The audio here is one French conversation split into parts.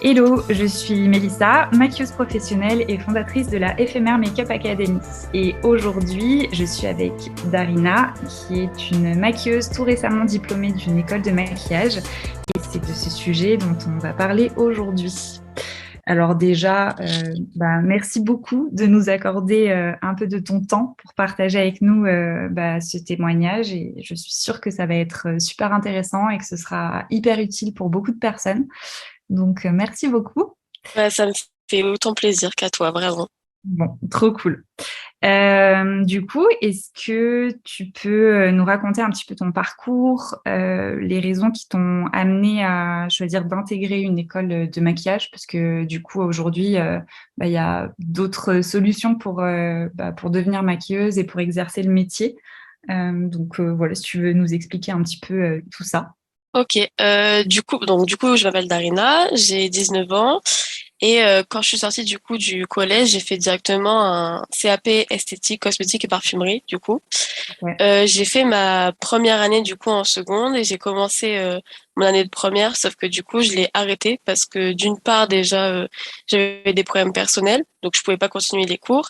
Hello, je suis Mélissa, maquilleuse professionnelle et fondatrice de la FMR Makeup Academy. Et aujourd'hui, je suis avec Darina, qui est une maquilleuse tout récemment diplômée d'une école de maquillage. Et c'est de ce sujet dont on va parler aujourd'hui. Alors déjà, merci beaucoup de nous accorder un peu de ton temps pour partager avec nous ce témoignage. Et je suis sûre que ça va être super intéressant et que ce sera hyper utile pour beaucoup de personnes. Donc, merci beaucoup. Ouais, ça me fait autant plaisir qu'à toi, vraiment. Bon, trop cool. Du coup, est-ce que tu peux nous raconter un petit peu ton parcours, les raisons qui t'ont amené à choisir d'intégrer une école de maquillage? Parce que du coup, aujourd'hui, il y a d'autres solutions pour devenir maquilleuse et pour exercer le métier. Voilà, si tu veux nous expliquer un petit peu tout ça. Ok, du coup, je m'appelle Darina, j'ai 19 ans et quand je suis sortie du coup du collège, j'ai fait directement un CAP esthétique, cosmétique et parfumerie du coup. Ouais. J'ai fait ma première année du coup en seconde et j'ai commencé mon année de première, sauf que du coup, je l'ai arrêtée parce que d'une part déjà, j'avais des problèmes personnels, donc je pouvais pas continuer les cours.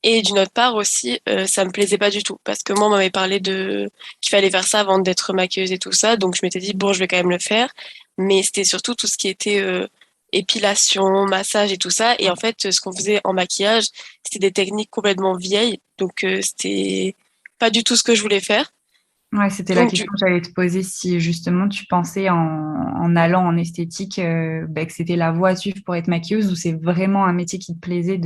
Et d'une autre part aussi, ça me plaisait pas du tout parce que moi, on m'avait parlé de qu'il fallait faire ça avant d'être maquilleuse et tout ça, donc je m'étais dit bon, je vais quand même le faire. Mais c'était surtout tout ce qui était épilation, massage et tout ça. Et en fait, ce qu'on faisait en maquillage, c'était des techniques complètement vieilles, donc c'était pas du tout ce que je voulais faire. Ouais, c'était la Donc, question que j'allais te poser si justement tu pensais en allant en esthétique que c'était la voie à suivre pour être maquilleuse ou c'est vraiment un métier qui te plaisait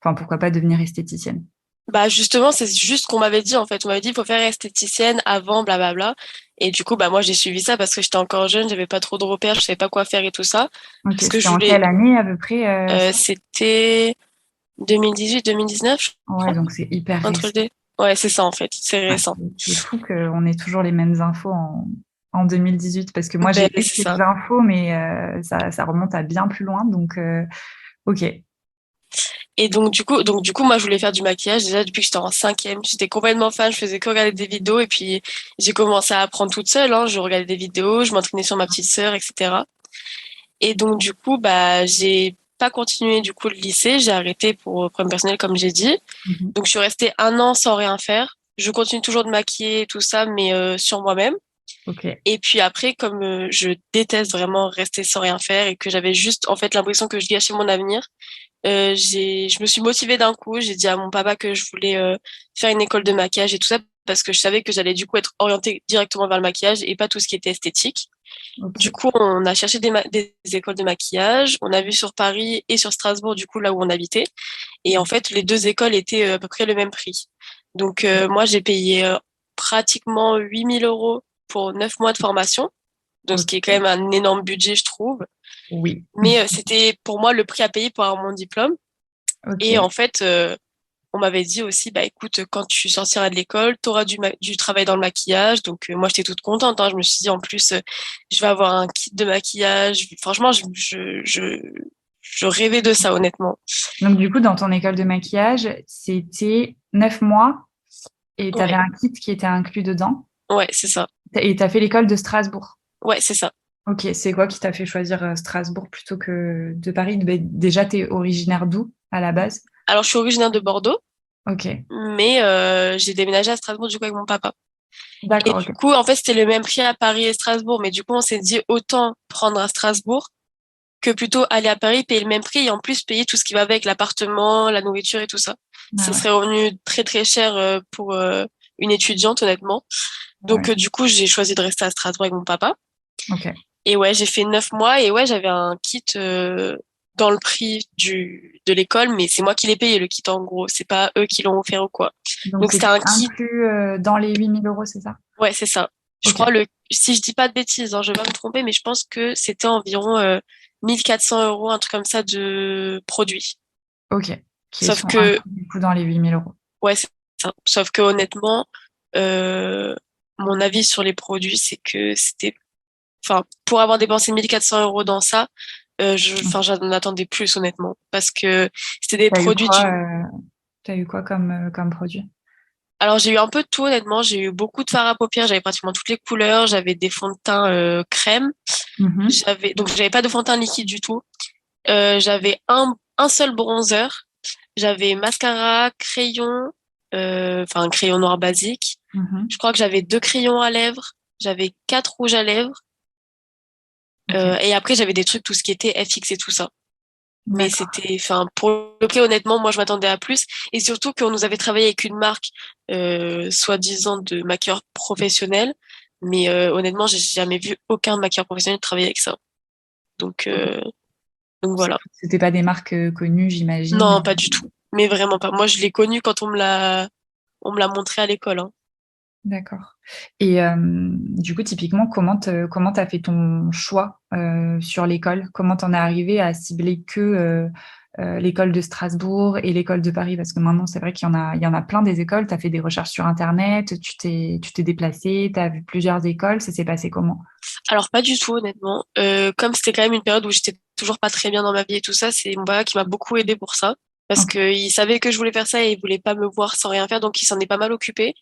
enfin pourquoi pas devenir esthéticienne. bah justement, c'est juste qu'on m'avait dit en fait. On m'avait dit il faut faire esthéticienne avant, blablabla. Et du coup, bah moi j'ai suivi ça parce que j'étais encore jeune, j'avais pas trop de repères, je savais pas quoi faire et tout ça. Ok, Parce que c'était je en voulais, quelle année à peu près ça? c'était 2018, 2019, je Ouais, crois, donc c'est hyper entre les récent. deux. Ouais, c'est ça en fait, c'est Ouais, récent. c'est fou qu'on ait toujours les mêmes infos en 2018 parce que moi Ben j'ai quelques c'est ça. infos mais ça remonte à bien plus loin donc ok. Et donc du coup, moi je voulais faire du maquillage déjà depuis que j'étais en cinquième. J'étais complètement fan, je faisais que regarder des vidéos et puis j'ai commencé à apprendre toute seule. Hein. Je regardais des vidéos, je m'entraînais sur ma petite sœur, etc. Et donc, du coup, bah, j'ai pas continué du coup le lycée, j'ai arrêté pour problème personnel comme j'ai dit. Mhm. Donc, je suis restée un an sans rien faire. Je continue toujours de maquiller et tout ça, mais sur moi-même. Ok. Et puis après, comme je déteste vraiment rester sans rien faire et que j'avais juste en fait l'impression que je gâchais mon avenir, je me suis motivée d'un coup. J'ai dit à mon papa que je voulais faire une école de maquillage et tout ça parce que je savais que j'allais du coup être orientée directement vers le maquillage et pas tout ce qui était esthétique. Du Ok. coup, on a cherché des écoles de maquillage. On a vu sur Paris et sur Strasbourg, du coup, là où on habitait. Et en fait, les deux écoles étaient à peu près le même prix. Donc, moi, j'ai payé pratiquement 8 000 € pour 9 mois de formation. Donc, ce qui est quand Ok. même un énorme budget, je trouve. Oui. Mais c'était pour moi le prix à payer pour avoir mon diplôme. Et Ok. en fait, on m'avait dit aussi, bah écoute, quand tu sortiras de l'école, tu auras du travail dans le maquillage. Donc moi, j'étais toute contente. Hein. Je me suis dit, en plus, je vais avoir un kit de maquillage. Franchement, je rêvais de ça, honnêtement. Donc, du coup, dans ton école de maquillage, c'était 9 mois et tu avais Ouais, un kit qui était inclus dedans. ouais, c'est ça. Et tu as fait l'école de Strasbourg. Ouais, c'est ça. Ok, c'est quoi qui t'a fait choisir Strasbourg plutôt que de Paris? Ben, déjà, tu es originaire d'où à la base? Alors, je suis originaire de Bordeaux, Ok, mais j'ai déménagé à Strasbourg, du coup, avec mon papa. Et d'accord, du ok. coup, en fait, c'était le même prix à Paris et Strasbourg. Mais du coup, on s'est dit, autant prendre à Strasbourg que plutôt aller à Paris, payer le même prix et en plus payer tout ce qui va avec l'appartement, la nourriture et tout ça. Ah Ça ouais, serait revenu très très cher pour une étudiante, honnêtement. Donc ouais, du coup, j'ai choisi de rester à Strasbourg avec mon papa. ok. Et ouais, j'ai fait 9 mois et ouais, j'avais un kit dans le prix de l'école, mais c'est moi qui l'ai payé le kit en gros. C'est pas eux qui l'ont offert ou quoi. Donc, Donc c'était c'était un kit. inclus dans les 8 000 euros, c'est ça? Ouais, c'est ça. Je Ok, crois si je dis pas de bêtises, hein, je vais pas me tromper, mais je pense que c'était environ 1 400 €, un truc comme ça de produits. ok. Qui Sauf sont que inclus du coup dans les 8 000 euros. Ouais, c'est ça. Sauf que honnêtement, euh, mon avis sur les produits, c'est que c'était, enfin, pour avoir dépensé 1 400 € dans ça, Ok. j'en attendais plus honnêtement, parce que c'était des T'as eu produits quoi, d'une. t'as eu quoi comme produit? Alors, j'ai eu un peu de tout, honnêtement. J'ai eu beaucoup de fard à paupières. J'avais pratiquement toutes les couleurs. J'avais des fonds de teint crème. Mhm. Donc, j'avais pas de fond de teint liquide du tout. J'avais un seul bronzer. J'avais mascara, crayon, enfin, un crayon noir basique. Je Mhm. crois que j'avais 2 crayons à lèvres. J'avais 4 rouges à lèvres. Ok, Et après, j'avais des trucs, tout ce qui était FX et tout ça. Mais d'accord. c'était, enfin, pour le prix, honnêtement, moi, je m'attendais à plus. Et surtout qu'on nous avait travaillé avec une marque, soi-disant de maquilleur professionnel. Mais honnêtement, j'ai jamais vu aucun maquilleur professionnel travailler avec ça. Donc, Ok. euh, donc voilà. C'était pas des marques connues, j'imagine. Non, pas du tout. Mais vraiment pas. Moi, je l'ai connu quand on me l'a montré à l'école, hein. D'accord. Et du coup, typiquement, comment t'as fait ton choix sur l'école? Comment t'en es arrivé à cibler que l'école de Strasbourg et l'école de Paris? Parce que maintenant, c'est vrai qu'il y en a plein des écoles. Tu as fait des recherches sur Internet, tu t'es déplacé, tu as vu plusieurs écoles. Ça s'est passé comment? Alors, pas du tout, honnêtement. Comme c'était quand même une période où j'étais toujours pas très bien dans ma vie et tout ça, c'est mon papa qui m'a beaucoup aidé pour ça. Parce Ok. qu'il savait que je voulais faire ça et il voulait pas me voir sans rien faire, donc il s'en est pas mal occupé.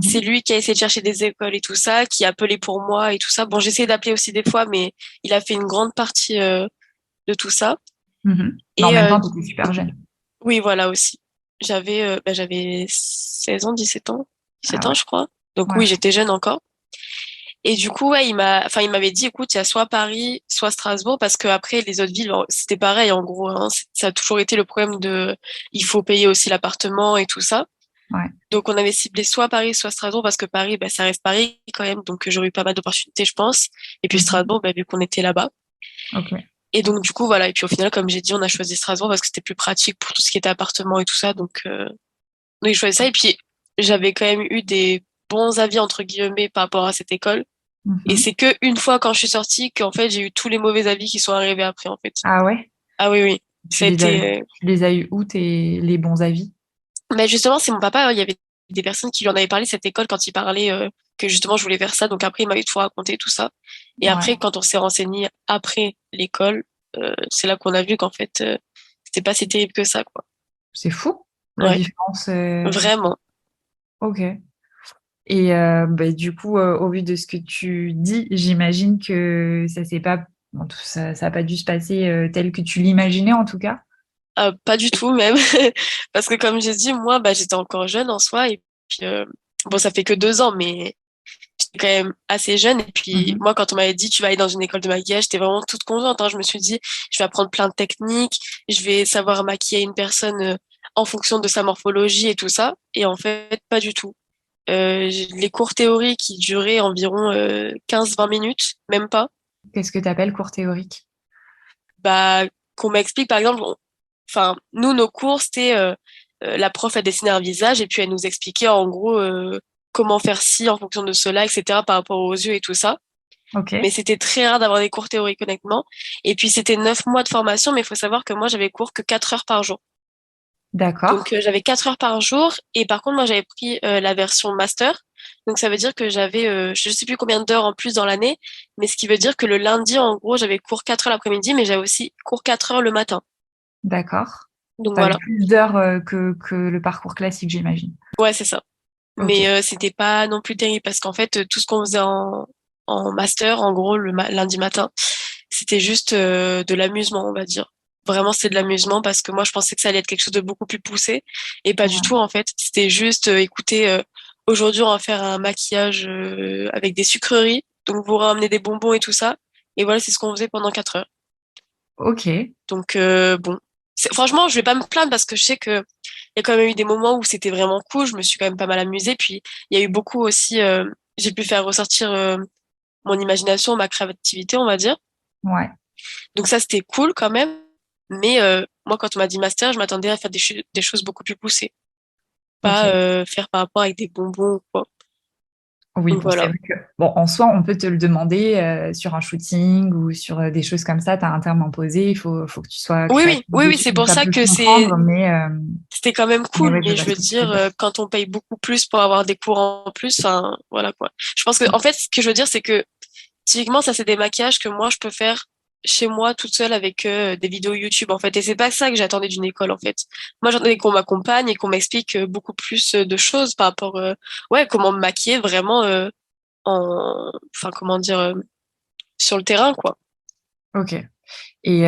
C'est Mhm. lui qui a essayé de chercher des écoles et tout ça, qui a appelé pour moi et tout ça. Bon, j'ai essayé d'appeler aussi des fois, mais il a fait une grande partie de tout ça. Mhm. Mais en Et même temps, tu étais super jeune. oui, voilà aussi. J'avais 16 ans, 17 ans, Ah 17 ans, ouais. je crois. Donc Ouais. oui, j'étais jeune encore. Et du coup, ouais, il m'avait dit, écoute, il y a soit Paris, soit Strasbourg, parce que après les autres villes, c'était pareil, en gros, hein. Ça a toujours été le problème il faut payer aussi l'appartement et tout ça. Ouais. Donc, on avait ciblé soit Paris, soit Strasbourg, parce que Paris, bah, ça reste Paris quand même, donc j'aurais eu pas mal d'opportunités, je pense. Et puis Mhm. Strasbourg, bah, vu qu'on était là-bas. Ok. Et donc, du coup, voilà. Et puis au final, comme j'ai dit, on a choisi Strasbourg parce que c'était plus pratique pour tout ce qui était appartement et tout ça. Donc j'ai choisi ça. Et puis, j'avais quand même eu des bons avis, entre guillemets, par rapport à cette école. Et Mhm. c'est que une fois quand je suis sortie qu'en fait j'ai eu tous les mauvais avis qui sont arrivés après en fait. Ah ouais? Ah oui oui, Tu ça a les as, été. tu les as eu où, les bons avis? Mais justement c'est mon papa, il y avait des personnes qui lui en avaient parlé de cette école quand il parlait que justement je voulais faire ça. Donc après il m'avait tout raconté tout ça. Et Ouais. après quand on s'est renseigné après l'école, c'est là qu'on a vu qu'en fait c'était pas si terrible que ça quoi. C'est fou, la Ouais, différence. vraiment. Ok. Et bah, du coup, au vu de ce que tu dis, j'imagine que ça s'est pas, bon, ça a pas dû se passer tel que tu l'imaginais en tout cas. Pas du tout même parce que comme j'ai dit moi bah j'étais encore jeune en soi et puis bon ça fait que 2 ans mais j'étais quand même assez jeune. Et puis, Mhm. moi, quand on m'avait dit, tu vas aller dans une école de maquillage, j'étais vraiment toute contente, hein. Je me suis dit, je vais apprendre plein de techniques, je vais savoir maquiller une personne en fonction de sa morphologie et tout ça. Et en fait, pas du tout. Les cours théoriques qui duraient environ 15-20 minutes, même pas, Qu'est-ce que tu appelles cours théorique? bah, qu'on m'explique, par exemple, enfin, nous, nos cours, c'était la prof a dessiné un visage et puis elle nous expliquait en gros comment faire ci en fonction de cela, etc., par rapport aux yeux et tout ça. Mais Ok, c'était très rare d'avoir des cours théoriques, honnêtement. Et puis, c'était 9 mois de formation, mais il faut savoir que moi, j'avais cours que 4 heures par jour. Donc, d'accord. j'avais 4 heures par jour. Et par contre, moi, j'avais pris la version master. Donc, ça veut dire que j'avais, je sais plus combien d'heures en plus dans l'année, mais ce qui veut dire que le lundi, en gros, j'avais cours 4 heures l'après-midi, mais j'avais aussi cours 4 heures le matin. D'accord. Donc, Tu as eu voilà. plus d'heures que le parcours classique, j'imagine. Ouais, c'est ça. Ok. Mais c'était pas non plus terrible parce qu'en fait, tout ce qu'on faisait en master, en gros, lundi matin, c'était juste de l'amusement, on va dire. Vraiment, c'était de l'amusement parce que moi, je pensais que ça allait être quelque chose de beaucoup plus poussé et pas du Ouais. tout, en fait. C'était juste, écoutez, aujourd'hui, on va faire un maquillage avec des sucreries. Donc, vous ramenez des bonbons et tout ça. Et voilà, c'est ce qu'on faisait pendant 4 heures. Ok. Donc, bon. Franchement, je vais pas me plaindre parce que je sais que il y a quand même eu des moments où c'était vraiment cool. Je me suis quand même pas mal amusée. Puis, il y a eu beaucoup aussi, j'ai pu faire ressortir mon imagination, ma créativité, on va dire. Ouais. Donc ça, c'était cool quand même. Mais moi, quand on m'a dit master, je m'attendais à faire des choses beaucoup plus poussées. Pas Ok. faire par rapport avec des bonbons ou quoi. Oui, Donc bon, c'est voilà. vrai que, bon, en soi, on peut te le demander sur un shooting ou sur des choses comme ça. Tu as un terme imposé, il faut que tu sois Oui, oui, créatif oui, oui, dessus. c'est Donc, pour ça ça peut se que comprendre, mais, c'était quand même mais cool. ouais, je Mais vois je ce veux que tu veux dire, dire. quand on paye beaucoup plus pour avoir des cours en plus, enfin, voilà quoi. Je pense que, en fait, ce que je veux dire, c'est que typiquement, ça, c'est des maquillages que moi, je peux faire. chez moi toute seule avec des vidéos YouTube en fait. Et c'est pas ça que j'attendais d'une école en fait. Moi j'attendais qu'on m'accompagne et qu'on m'explique beaucoup plus de choses par rapport ouais comment me maquiller vraiment enfin comment dire sur le terrain quoi. Ok. Et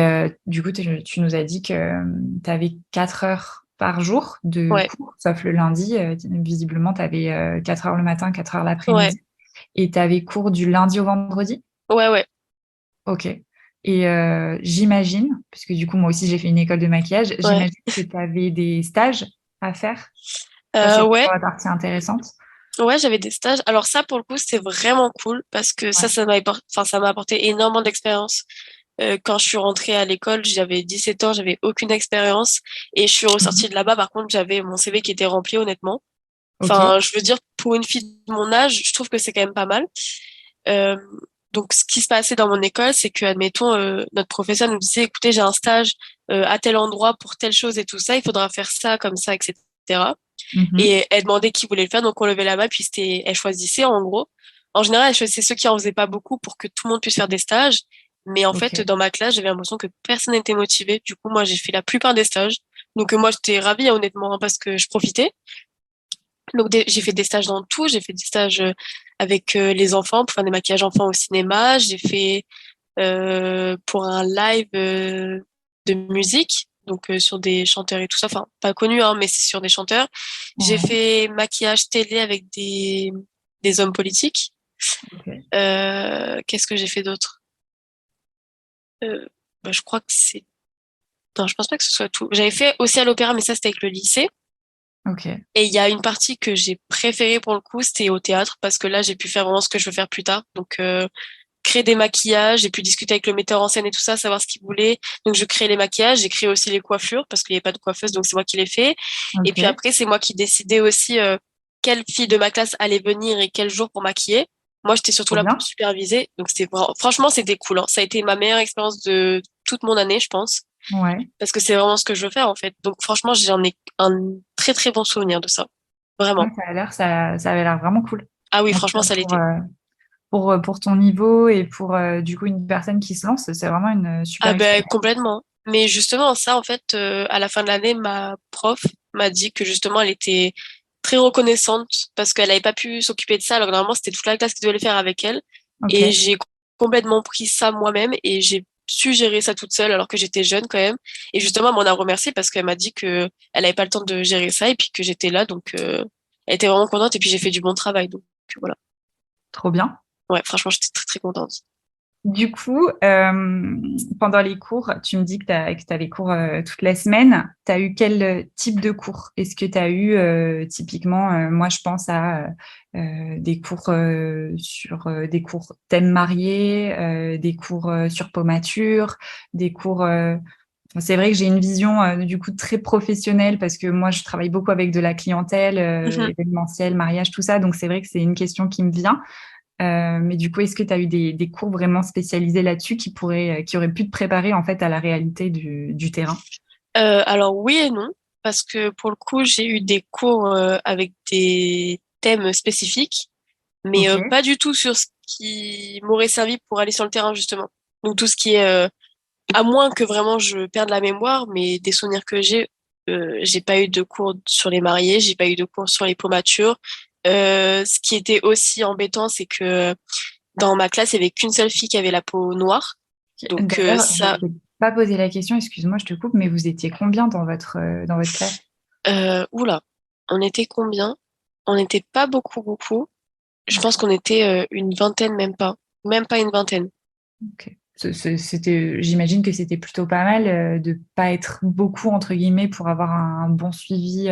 du coup, tu nous as dit que tu avais 4 heures par jour de Ouais, cours, sauf le lundi. Visiblement, tu avais 4 heures le matin, 4 heures ouais, l'après-midi. Et tu avais cours du lundi au vendredi? ouais. Ok. Et j'imagine, puisque du coup, moi aussi, j'ai fait une école de maquillage, Ouais. j'imagine que tu avais des stages à faire. Ça, c'est Ouais, toujours la partie intéressante. ouais, j'avais des stages. Alors ça, pour le coup, c'est vraiment cool parce que Ouais. ça m'a apporté énormément d'expérience. Quand je suis rentrée à l'école, j'avais 17 ans, j'avais aucune expérience et je suis ressortie Mhm. de là-bas. Par contre, j'avais mon CV qui était rempli, honnêtement. Ok. Enfin, je veux dire, pour une fille de mon âge, je trouve que c'est quand même pas mal. Euh, donc, ce qui se passait dans mon école, c'est que, admettons, notre professeur nous disait, écoutez, j'ai un stage à tel endroit pour telle chose et tout ça, il faudra faire ça, comme ça, etc. Mhm. Et elle demandait qui voulait le faire, donc on levait la main, puis elle choisissait en gros. En général, elle choisissait ceux qui en faisaient pas beaucoup pour que tout le monde puisse faire des stages. Mais en fait, Ok. dans ma classe, j'avais l'impression que personne n'était motivé. Du coup, moi, j'ai fait la plupart des stages. Donc, moi, j'étais ravie, hein, honnêtement, hein, parce que je profitais. Donc, j'ai fait des stages dans tout. J'ai fait des stages avec les enfants pour faire des maquillages enfants au cinéma. J'ai fait pour un live de musique, donc sur des chanteurs et tout ça. Enfin, pas connus, hein, mais c'est sur des chanteurs. J'ai Ouais. fait maquillage télé avec des hommes politiques. Ok. Qu'est-ce que j'ai fait d'autre? Euh, Bah, je crois que c'est... Non, je pense pas que ce soit tout. J'avais fait aussi à l'opéra, mais ça, c'était avec le lycée. Ok. Et il y a une partie que j'ai préférée pour le coup, c'était au théâtre, parce que là, j'ai pu faire vraiment ce que je veux faire plus tard. Donc, créer des maquillages, j'ai pu discuter avec le metteur en scène et tout ça, savoir ce qu'il voulait. Donc, je crée les maquillages, j'ai créé aussi les coiffures, parce qu'il n'y avait pas de coiffeuse, donc c'est moi qui les fait. Et puis Ok. après, c'est moi qui décidais aussi quelle fille de ma classe allait venir et quel jour pour maquiller. Moi, j'étais surtout Trop là pour bien. superviser. Donc, franchement, c'était cool, hein. Ça a été ma meilleure expérience de toute mon année, je pense. Ouais. Parce que c'est vraiment ce que je veux faire, en fait. Donc, franchement, j'en ai un très, très bon souvenir de ça. Ouais, Vraiment. ça avait l'air vraiment cool. Ah oui, En tout franchement, cas, ça l'était. pour ton niveau et pour du coup une personne qui se lance, c'est vraiment une super Ah ben, expérience. complètement. Mais justement, ça, en fait, à la fin de l'année, ma prof m'a dit que justement, elle était très reconnaissante parce qu'elle n'avait pas pu s'occuper de ça. Alors que normalement, c'était toute la classe qui devait le faire avec elle. Ok. Et j'ai complètement pris ça moi-même et j'ai su gérer ça toute seule alors que j'étais jeune quand même. Et justement, elle m'en a remercié parce qu'elle m'a dit que elle n'avait pas le temps de gérer ça et puis que j'étais là. Donc, elle était vraiment contente et puis j'ai fait du bon travail. Donc, voilà. Trop bien. Ouais, franchement, j'étais très, très contente. Du coup, pendant les cours, tu me dis que tu avais cours toute la semaine. Tu as eu quel type de cours? Est-ce que tu as eu typiquement, moi je pense à des cours sur des cours thème marié, des cours sur pomature, des cours... c'est vrai que j'ai une vision du coup très professionnelle parce que moi je travaille beaucoup avec de la clientèle, événementielle, mariage, tout ça. Donc c'est vrai que c'est une question qui me vient. Mais du coup, est-ce que tu as eu des cours vraiment spécialisés là-dessus qui auraient pu te préparer en fait à la réalité du terrain? Alors oui et non, parce que pour le coup, j'ai eu des cours avec des thèmes spécifiques, mais Ok. pas du tout sur ce qui m'aurait servi pour aller sur le terrain, justement. Donc tout ce qui est, à moins que vraiment je perde la mémoire, mais des souvenirs que j'ai pas eu de cours sur les mariés, j'ai pas eu de cours sur les pommatures. Ce qui était aussi embêtant, c'est que dans ma classe, il y avait qu'une seule fille qui avait la peau noire. Donc D'ailleurs, je ne ça, t'ai pas posé la question, excuse-moi, je te coupe, mais vous étiez combien dans votre classe? oula, on était combien? On n'était pas beaucoup, beaucoup. Je pense Ok. qu'on était une vingtaine, même pas. Même pas une vingtaine. Ok. J'imagine que c'était plutôt pas mal de pas être beaucoup, entre guillemets, pour avoir un bon suivi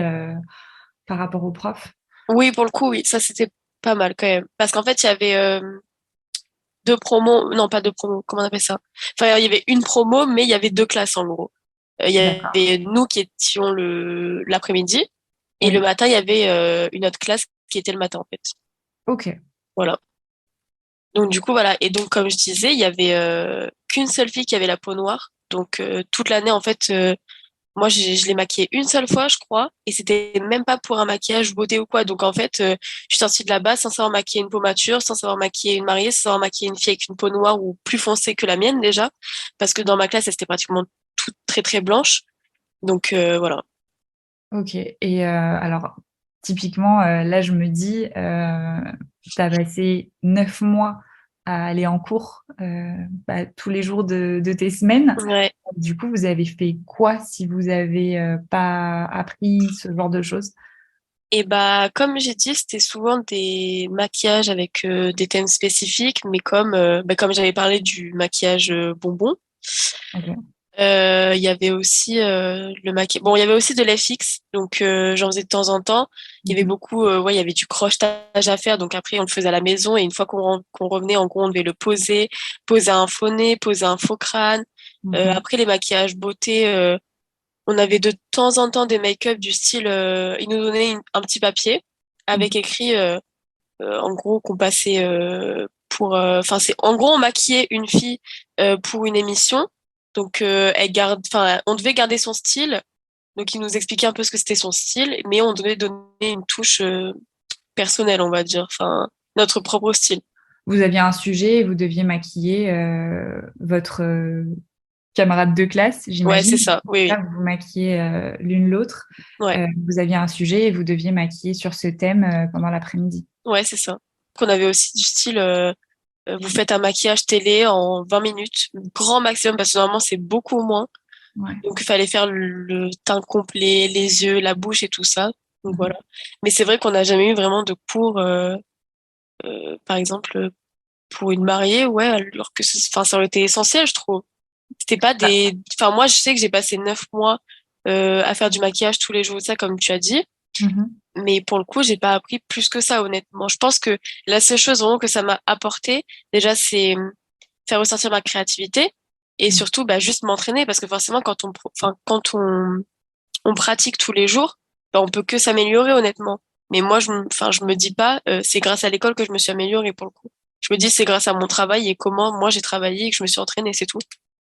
par rapport aux profs. Oui, pour le coup, oui, ça c'était pas mal quand même. Parce qu'en fait, il y avait deux promos, non pas deux promos, comment on appelle ça? Enfin, il y avait une promo, mais il y avait deux classes en gros. Il y D'accord. avait nous qui étions l'après-midi, et le Oui. matin, il y avait une autre classe qui était le matin en fait. Ok. Voilà. Donc du coup, voilà. Et donc, comme je disais, il y avait qu'une seule fille qui avait la peau noire. Donc toute l'année, en fait. moi, je l'ai maquillée une seule fois, je crois, et c'était même pas pour un maquillage beauté ou quoi. Donc, en fait, je suis sortie de là-bas sans savoir maquiller une peau mature, sans savoir maquiller une mariée, sans savoir maquiller une fille avec une peau noire ou plus foncée que la mienne, déjà. Parce que dans ma classe, elle était pratiquement toute très, très blanche. Donc, voilà. Ok. Et alors, typiquement, là, je me dis, tu as passé 9 mois à aller en cours tous les jours de tes semaines. Ouais. Du coup, vous avez fait quoi si vous avez pas appris ce genre de choses? Et bah, comme j'ai dit, c'était souvent des maquillages avec des thèmes spécifiques, mais comme j'avais parlé du maquillage bonbon, Ok. il y avait aussi le maquillage. Bon, il y avait aussi de l'FX, donc j'en faisais de temps en temps. Il y avait Mhm. beaucoup, ouais, il y avait du crochetage à faire, donc après on le faisait à la maison et une fois qu'on revenait, en gros, on devait le poser, poser un faux nez, poser un faux crâne. Mhm. Après les maquillages beauté, on avait de temps en temps des make-up du style, ils nous donnaient un petit papier avec Mhm. écrit, en gros, qu'on passait pour, enfin c'est, en gros, on maquillait une fille pour une émission. Donc elle garde, enfin, on devait garder son style. Donc il nous expliquait un peu ce que c'était son style, mais on devait donner une touche personnelle, on va dire, enfin notre propre style. Vous aviez un sujet et vous deviez maquiller votre camarade de classe, Ouais, c'est j'imagine. ça. Oui, Là, oui. vous maquillez l'une l'autre. Ouais, Vous aviez un sujet et vous deviez maquiller sur ce thème pendant l'après-midi. ouais, c'est ça. Qu'on avait aussi du style. Vous faites un maquillage télé en 20 minutes, grand maximum, parce que normalement c'est beaucoup moins. Ouais. Donc il fallait faire le teint complet, les yeux, la bouche et tout ça. Donc Mhm. voilà. Mais c'est vrai qu'on n'a jamais eu vraiment de cours, par exemple, pour une mariée, ouais, alors que enfin, ça aurait été essentiel, je trouve. C'était pas Bah, des. Enfin, moi, je sais que j'ai passé 9 mois à faire du maquillage tous les jours, ça, comme tu as dit. mhm. Mais pour le coup, j'ai pas appris plus que ça, honnêtement. Je pense que la seule chose vraiment que ça m'a apporté, déjà, c'est faire ressortir ma créativité et Mhm. surtout, bah, juste m'entraîner parce que forcément, enfin, quand on pratique tous les jours, bah, on peut que s'améliorer, honnêtement. Mais moi, enfin, je me dis pas, c'est grâce à l'école que je me suis améliorée pour le coup. Je me dis, c'est grâce à mon travail et comment moi j'ai travaillé et que je me suis entraînée, c'est tout.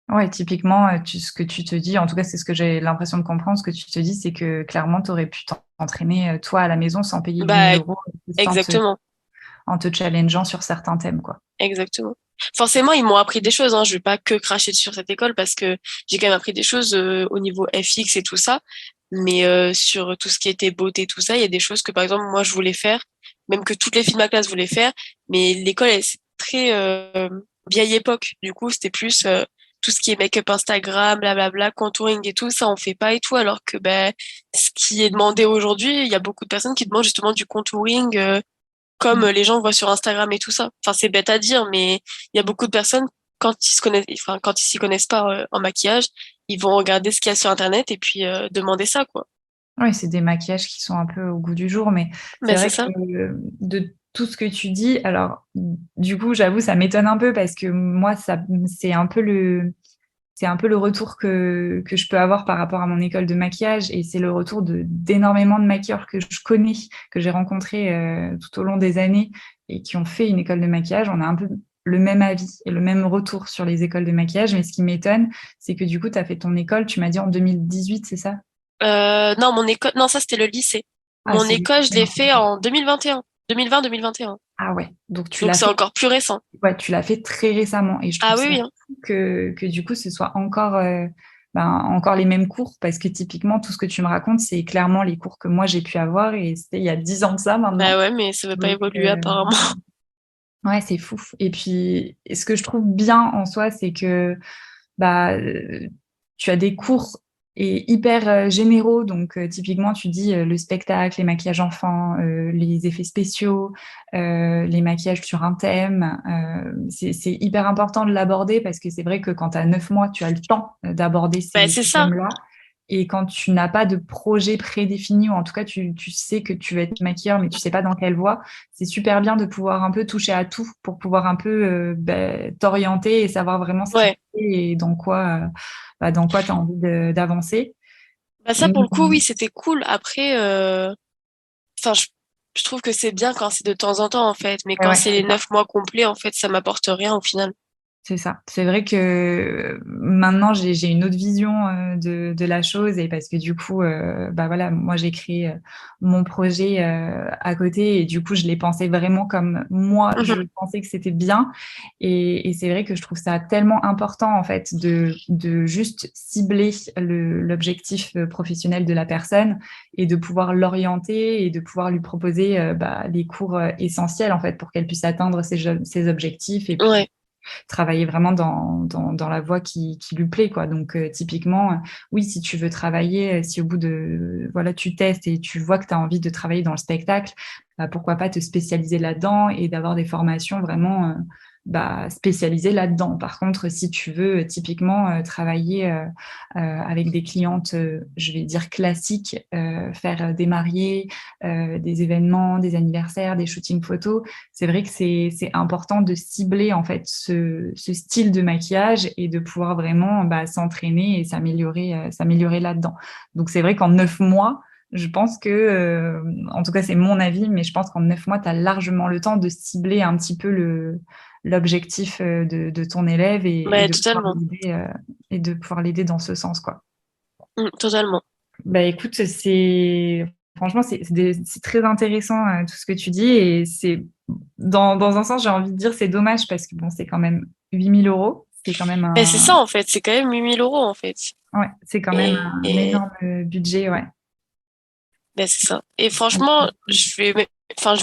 Ouais, typiquement, ce que tu te dis, en tout cas, c'est ce que j'ai l'impression de comprendre, ce que tu te dis, c'est que clairement, tu aurais pu t'entraîner toi à la maison sans payer 10 000 Bah, euros, juste exactement. en te challengeant sur certains thèmes, quoi. Exactement. Forcément, ils m'ont appris des choses, hein. Je vais pas que cracher sur cette école parce que j'ai quand même appris des choses au niveau FX et tout ça. Mais sur tout ce qui était beauté, tout ça, il y a des choses que, par exemple, moi, je voulais faire, même que toutes les filles de ma classe voulaient faire. Mais l'école, c'est très vieille époque. Du coup, c'était plus tout ce qui est make-up Instagram, blablabla, contouring et tout, ça, on fait pas et tout. Alors que ben, ce qui est demandé aujourd'hui, il y a beaucoup de personnes qui demandent justement du contouring. Comme Mm. les gens voient sur Instagram et tout ça. Enfin, c'est bête à dire, mais il y a beaucoup de personnes, quand ils se connaissent, enfin, quand ils s'y connaissent pas en maquillage, ils vont regarder ce qu'il y a sur Internet et puis demander ça, quoi. Oui, c'est des maquillages qui sont un peu au goût du jour, mais c'est Mais c'est vrai que ça. de tout ce que tu dis, alors du coup, j'avoue, ça m'étonne un peu parce que moi, c'est un peu le retour que je peux avoir par rapport à mon école de maquillage et c'est le retour d'énormément de maquilleurs que je connais, que j'ai rencontrés tout au long des années et qui ont fait une école de maquillage. On a un peu le même avis et le même retour sur les écoles de maquillage, mais ce qui m'étonne, c'est que du coup, tu as fait ton école, tu m'as dit en 2018, c'est ça? Non, mon école, non, ça c'était le lycée. Ah, Mon c'est école, je l'ai fait en 2021, 2020-2021. Ah ouais, donc Donc c'est encore plus récent. tu l'as fait très récemment et je Ah trouve oui, ça oui, hein. fou que du coup ce soit encore les mêmes cours parce que typiquement tout ce que tu me racontes c'est clairement les cours que moi j'ai pu avoir et c'était il y a 10 ans de ça Bah maintenant. ouais, mais ça veut pas Donc évoluer apparemment. ouais, c'est fou. Et puis ce que je trouve bien en soi c'est que bah, tu as des cours et hyper généraux. Donc, typiquement, tu dis le spectacle, les maquillages enfants, les effets spéciaux, les maquillages sur un thème. C'est hyper important de l'aborder parce que c'est vrai que quand tu as 9 mois, tu as le temps d'aborder Bah ces, c'est ces ça. thèmes-là. Et quand tu n'as pas de projet prédéfini, ou en tout cas tu sais que tu vas être maquilleur, mais tu sais pas dans quelle voie, c'est super bien de pouvoir un peu toucher à tout pour pouvoir un peu t'orienter et savoir vraiment ce qui te Ouais. plaît et dans quoi tu as envie d'avancer. Bah ça, Mais pour le coup, oui, c'était cool. Après, enfin, je trouve que c'est bien quand c'est de temps en temps, en fait. Mais ouais, quand ouais, c'est les c'est ça. 9 mois complets, en fait, ça m'apporte rien au final. C'est ça. C'est vrai que maintenant j'ai une autre vision de la chose et parce que du coup bah voilà moi j'ai créé mon projet à côté et du coup je l'ai pensé vraiment comme moi Mhm. je pensais que c'était bien et c'est vrai que je trouve ça tellement important en fait de juste cibler l'objectif professionnel de la personne et de pouvoir l'orienter et de pouvoir lui proposer bah, les cours essentiels en fait pour qu'elle puisse atteindre ses objectifs et puis Ouais, travailler vraiment dans la voie qui lui plaît, quoi. Donc, typiquement, oui, si tu veux travailler, si au bout de, voilà, tu testes et tu vois que tu as envie de travailler dans le spectacle, bah, pourquoi pas te spécialiser là-dedans et d'avoir des formations vraiment bah, spécialisées là-dedans. Par contre, si tu veux typiquement travailler avec des clientes, je vais dire classiques, faire des mariés, des événements, des anniversaires, des shootings photos, c'est vrai que c'est important de cibler en fait ce style de maquillage et de pouvoir vraiment bah, s'entraîner et s'améliorer là-dedans. Donc c'est vrai qu'en 9 mois, je pense que, en tout cas c'est mon avis, mais je pense qu'en 9 mois, tu as largement le temps de cibler un petit peu l'objectif de ton élève ouais, totalement. et de pouvoir l'aider dans ce sens, quoi. Totalement. Bah écoute, franchement c'est très intéressant tout ce que tu dis et c'est dans un sens j'ai envie de dire c'est dommage parce que bon c'est quand même 8 000 euros, c'est quand même Mais c'est ça, en fait. C'est quand même 8 000 € en fait. ouais, c'est quand même un Et énorme budget, ouais. ben, c'est ça. Et franchement, je vais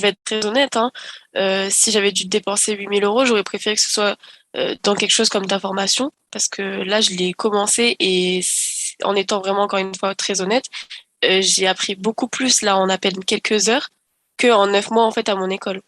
être très honnête, hein. Si j'avais dû dépenser 8 000 €, j'aurais préféré que ce soit dans quelque chose comme ta formation, parce que là, je l'ai commencé et en étant vraiment, encore une fois, très honnête, j'ai appris beaucoup plus là en à peine quelques heures que en 9 mois en fait à mon école.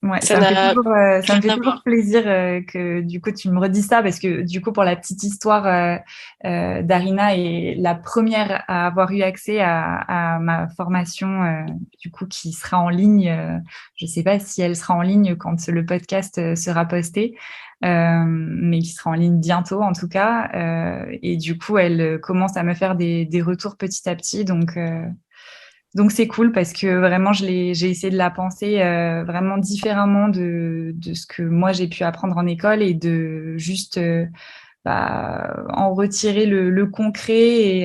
Ouais, Ça n'a ça rien me fait à toujours voir. plaisir que du coup tu me redis ça parce que du coup pour la petite histoire, Darina est la première à avoir eu accès à ma formation du coup qui sera en ligne. Je sais pas si elle sera en ligne quand le podcast sera posté, mais qui sera en ligne bientôt en tout cas. Et du coup elle commence à me faire des retours petit à petit, donc c'est cool parce que vraiment j'ai essayé de la penser vraiment différemment de ce que moi j'ai pu apprendre en école et de juste bah, en retirer le concret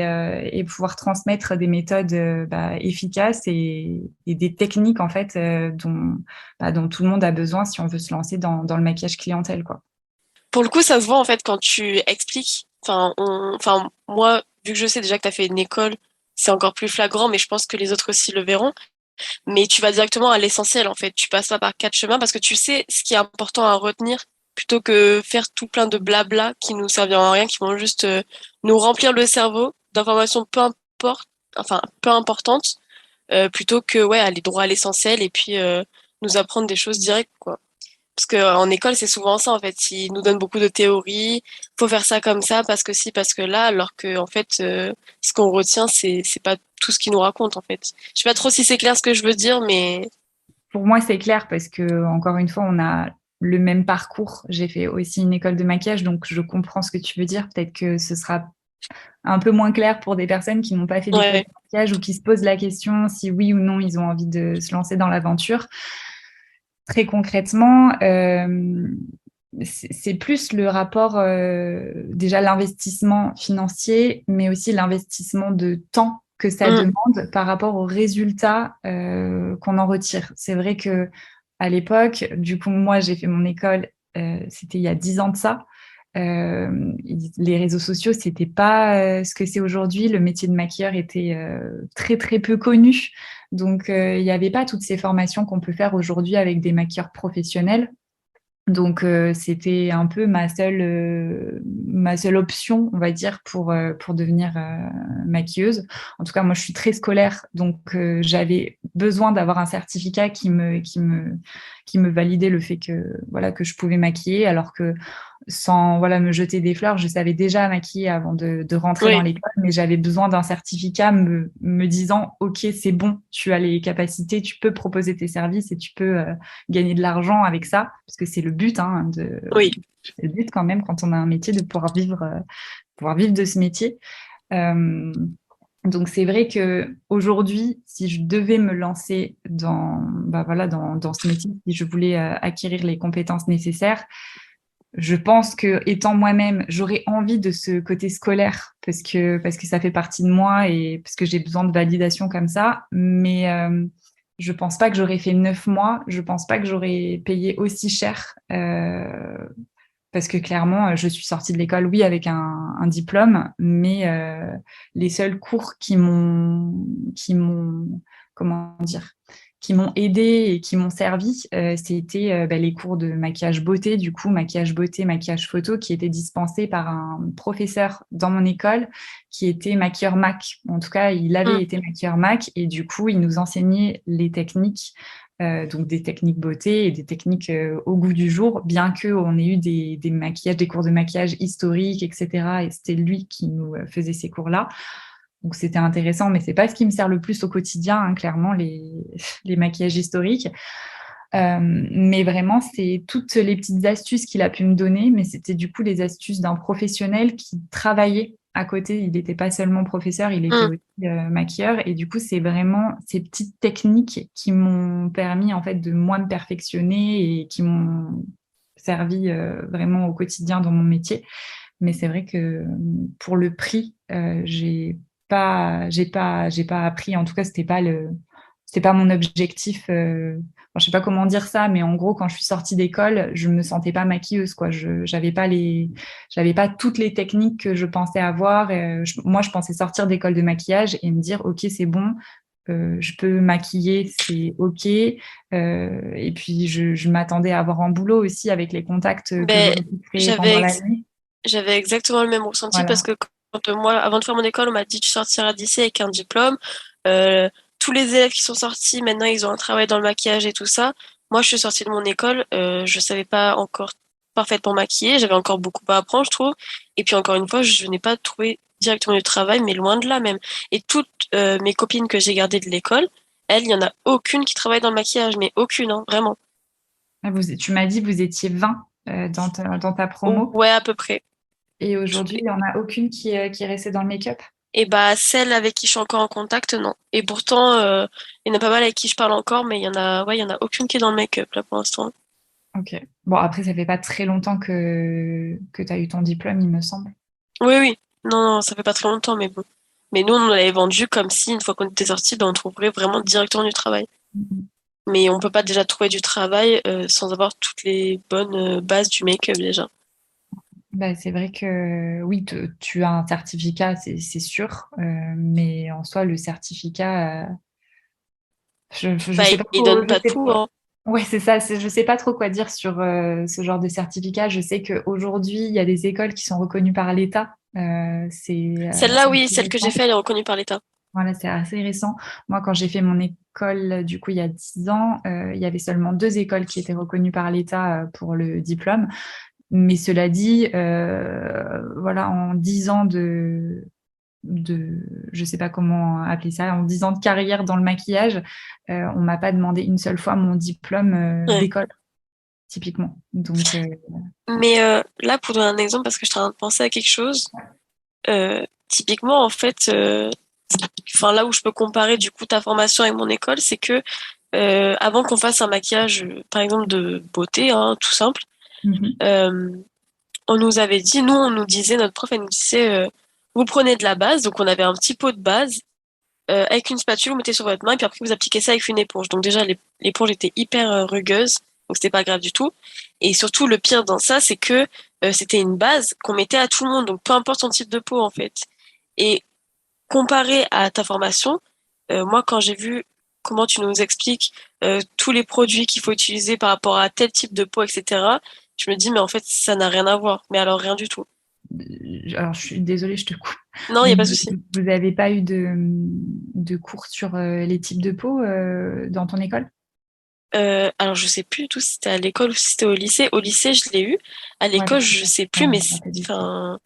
et pouvoir transmettre des méthodes bah, efficaces et des techniques en fait dont tout le monde a besoin si on veut se lancer dans le maquillage clientèle, quoi. Pour le coup, ça se voit en fait quand tu expliques. Enfin, moi, vu que je sais déjà que tu as fait une école, c'est encore plus flagrant, mais je pense que les autres aussi le verront. Mais tu vas directement à l'essentiel en fait. Tu passes pas par quatre chemins parce que tu sais ce qui est important à retenir plutôt que faire tout plein de blabla qui nous serviront à rien, qui vont juste nous remplir le cerveau d'informations peu importantes, plutôt que ouais, aller droit à l'essentiel et puis nous apprendre des choses directes, quoi. Parce qu'en école, c'est souvent ça, en fait. Ils nous donnent beaucoup de théories. Faut faire ça comme ça, parce que si, parce que là, alors que, en fait, ce qu'on retient, c'est pas tout ce qu'ils nous racontent, en fait. Je sais pas trop si c'est clair ce que je veux dire, mais Pour moi, c'est clair parce que, encore une fois, on a le même parcours. J'ai fait aussi une école de maquillage, donc je comprends ce que tu veux dire. Peut-être que ce sera un peu moins clair pour des personnes qui n'ont pas fait d'école ouais. de maquillage ou qui se posent la question si oui ou non ils ont envie de se lancer dans l'aventure. Très concrètement, c'est plus le rapport, déjà l'investissement financier, mais aussi l'investissement de temps que ça Mm, demande par rapport aux résultats qu'on en retire. C'est vrai que à l'époque, du coup, moi, j'ai fait mon école, c'était il y a 10 ans de ça. Les réseaux sociaux, c'était pas ce que c'est aujourd'hui. Le métier de maquilleur était très très peu connu. Donc, il n'y avait pas toutes ces formations qu'on peut faire aujourd'hui avec des maquilleurs professionnels. Donc, c'était un peu ma seule option, on va dire, pour devenir maquilleuse. En tout cas, moi, je suis très scolaire, donc j'avais besoin d'avoir un certificat qui me validait le fait que, voilà, que je pouvais maquiller, alors que sans voilà, me jeter des fleurs, je savais déjà maquiller avant de rentrer dans oui, l'école, mais j'avais besoin d'un certificat me disant, OK, c'est bon, tu as les capacités, tu peux proposer tes services et tu peux gagner de l'argent avec ça, parce que c'est le but, hein, oui. c'est le but quand même quand on a un métier de pouvoir vivre de ce métier. Euh, donc c'est vrai que aujourd'hui, si je devais me lancer bah voilà, dans ce métier, si je voulais acquérir les compétences nécessaires, je pense que étant moi-même, j'aurais envie de ce côté scolaire parce que ça fait partie de moi et parce que j'ai besoin de validation comme ça. Mais je pense pas que j'aurais fait 9 mois. Je pense pas que j'aurais payé aussi cher parce que clairement, je suis sortie de l'école, oui, avec un diplôme, mais les seuls cours comment dire, qui m'ont aidé et qui m'ont servi, c'était les cours de maquillage beauté, du coup, maquillage beauté, maquillage photo, qui étaient dispensés par un professeur dans mon école, qui était maquilleur MAC. En tout cas, il avait Mm. été maquilleur MAC et du coup, il nous enseignait les techniques donc des techniques beauté et des techniques au goût du jour, bien qu'on ait eu des maquillages, des cours de maquillage historiques, etc. Et c'était lui qui nous faisait ces cours-là. Donc c'était intéressant, mais c'est pas ce qui me sert le plus au quotidien, hein, clairement, les maquillages historiques. Mais vraiment, c'est toutes les petites astuces qu'il a pu me donner, mais c'était du coup les astuces d'un professionnel qui travaillait à côté. Il n'était pas seulement professeur, il était Mm. aussi maquilleur. Et du coup, c'est vraiment ces petites techniques qui m'ont permis en fait de moi me perfectionner et qui m'ont servi vraiment au quotidien dans mon métier. Mais c'est vrai que pour le prix, j'ai pas appris. En tout cas, c'était pas mon objectif. Je sais pas comment dire ça, mais en gros, quand je suis sortie d'école, je me sentais pas maquilleuse, quoi. J'avais pas toutes les techniques que je pensais avoir. Moi, je pensais sortir d'école de maquillage et me dire, ok, c'est bon. Je peux maquiller, c'est OK. Et puis, je m'attendais à avoir un boulot aussi avec les contacts que Ben, j'aurais pu créer pendant j'avais l'année. J'avais exactement le même ressenti parce Voilà. que quand moi, avant de faire mon école, on m'a dit tu sortiras d'ici avec un diplôme. Euh, Tous les élèves qui sont sortis, maintenant, ils ont un travail dans le maquillage et tout ça. Moi, je suis sortie de mon école, je savais pas encore parfaitement maquiller, j'avais encore beaucoup à apprendre, je trouve. Et puis encore une fois, je n'ai pas trouvé directement du travail, mais loin de là même. Et toutes mes copines que j'ai gardées de l'école, elles, il y en a aucune qui travaille dans le maquillage, mais aucune, hein, vraiment. Tu m'as dit que vous étiez 20 dans ta promo. Ouais, à peu près. Et aujourd'hui, il n'y en a aucune qui est restée dans le make-up. Et bah celle avec qui je suis encore en contact, non. Et pourtant, il y en a pas mal avec qui je parle encore, mais il y en a aucune qui est dans le make-up là pour l'instant. Ok. Bon, après, ça fait pas très longtemps que tu as eu ton diplôme, il me semble. Oui, oui. Non, non, ça fait pas très longtemps, mais bon. Mais nous, on l'avait vendu comme si, une fois qu'on était sortis, ben, on trouverait vraiment directement du travail. Mhm. Mais on peut pas déjà trouver du travail sans avoir toutes les bonnes bases du make-up déjà. Bah, c'est vrai que oui, tu as un certificat, c'est sûr. Mais en soi, le certificat, je Bah, sais pas ils trop. donnent pas tout, hein. Ouais, c'est ça. Je sais pas trop quoi dire sur ce genre de certificat. Je sais qu'aujourd'hui, il y a des écoles qui sont reconnues par l'État. Celle-là, C'est oui, assez celle que j'ai récent. faite, elle est reconnue par l'État. Voilà, c'est assez récent. Moi, quand j'ai fait mon école, du coup, il y a 10 ans, il y avait seulement 2 écoles qui étaient reconnues par l'État pour le diplôme. Mais cela dit, voilà, en 10 ans je sais pas comment appeler ça, en 10 ans de carrière dans le maquillage, on m'a pas demandé une seule fois mon diplôme Ouais. d'école, typiquement. Donc, Mais là, pour donner un exemple, parce que je suis en train de penser à quelque chose, typiquement, en fait, enfin là où je peux comparer du coup ta formation avec mon école, c'est que avant qu'on fasse un maquillage, par exemple de beauté, hein, tout simple, mhm. euh, on nous avait dit, nous, on nous disait, notre prof, elle nous disait, vous prenez de la base, donc on avait un petit pot de base, avec une spatule, vous mettez sur votre main, et puis après vous appliquez ça avec une éponge. Donc déjà, l'éponge était hyper rugueuse, donc c'était pas grave du tout. Et surtout, le pire dans ça, c'est que c'était une base qu'on mettait à tout le monde, donc peu importe son type de peau en fait. Et comparé à ta formation, moi, quand j'ai vu comment tu nous expliques tous les produits qu'il faut utiliser par rapport à tel type de peau, etc., je me dis, mais en fait, ça n'a rien à voir. Mais alors, rien du tout. Alors, je suis désolée, je te coupe. Non, il n'y Mais a pas de souci. vous n'avez pas eu de cours sur les types de peau dans ton école? Alors, je sais plus du tout si c'était à l'école ou si c'était au lycée. Au lycée, je l'ai eu. À Ouais, l'école, je sais ouais, plus, mais on va pas dire ça. enfin,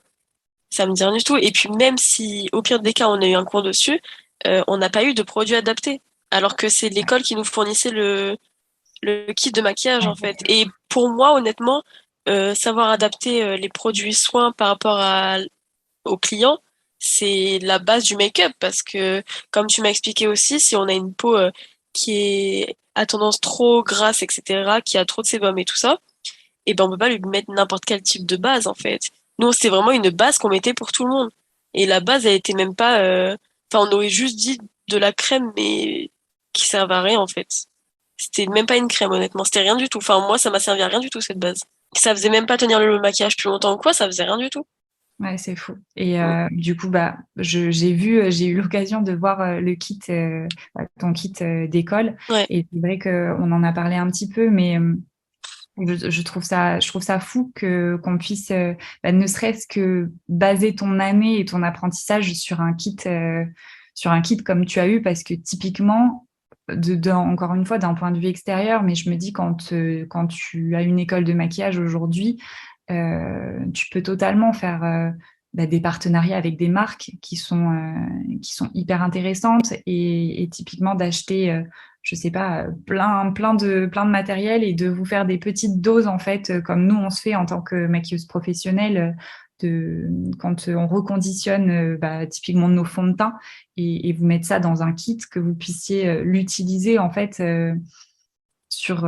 ça me dit rien du tout. Et puis, même si, au pire des cas, on a eu un cours dessus, on n'a pas eu de produits adaptés. Alors que c'est l'école qui nous fournissait le kit de maquillage en fait. Et pour moi, honnêtement, savoir adapter les produits soins par rapport aux clients, c'est la base du make-up parce que, comme tu m'as expliqué aussi, si on a une peau qui est à tendance trop grasse, etc., qui a trop de sébum et tout ça, et ben on peut pas lui mettre n'importe quel type de base en fait. Nous, c'est vraiment une base qu'on mettait pour tout le monde. Et la base, elle était même pas. Enfin, on aurait juste dit de la crème, mais qui servait à rien en fait. C'était même pas une crème, honnêtement. C'était rien du tout. Enfin, moi, ça m'a servi à rien du tout cette base. Ça faisait même pas tenir le maquillage plus longtemps ou quoi. Ça faisait rien du tout. Ouais, c'est fou. Et Mm. du coup, bah, j'ai eu l'occasion de voir le kit, ton kit d'école. Ouais. Et c'est vrai qu'on en a parlé un petit peu, mais je trouve ça fou que qu'on puisse, ne serait-ce que baser ton année et ton apprentissage sur un kit comme tu as eu, parce que typiquement, encore une fois, d'un point de vue extérieur, mais je me dis quand tu as une école de maquillage aujourd'hui, tu peux totalement faire des partenariats avec des marques qui sont hyper intéressantes et typiquement d'acheter, je sais pas, plein de matériel et de vous faire des petites doses en fait, comme nous on se fait en tant que maquilleuse professionnelle, quand on reconditionne typiquement nos fonds de teint et vous mettre ça dans un kit que vous puissiez l'utiliser en fait. Sur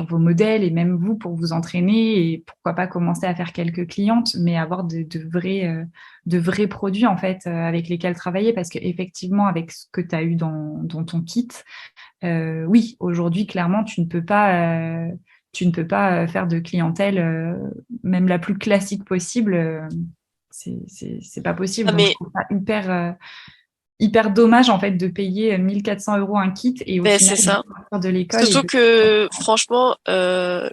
vos modèles et même vous pour vous entraîner et pourquoi pas commencer à faire quelques clientes, mais avoir de vrais produits en fait avec lesquels travailler parce qu'effectivement avec ce que tu as eu dans ton kit, oui, aujourd'hui clairement tu ne peux pas faire de clientèle même la plus classique possible. C'est pas possible. Ah, Donc je mais trouve ça hyper dommage en fait de payer 1 400 € un kit et au ben, final c'est de ça. sortir de l'école et Surtout de que, franchement, le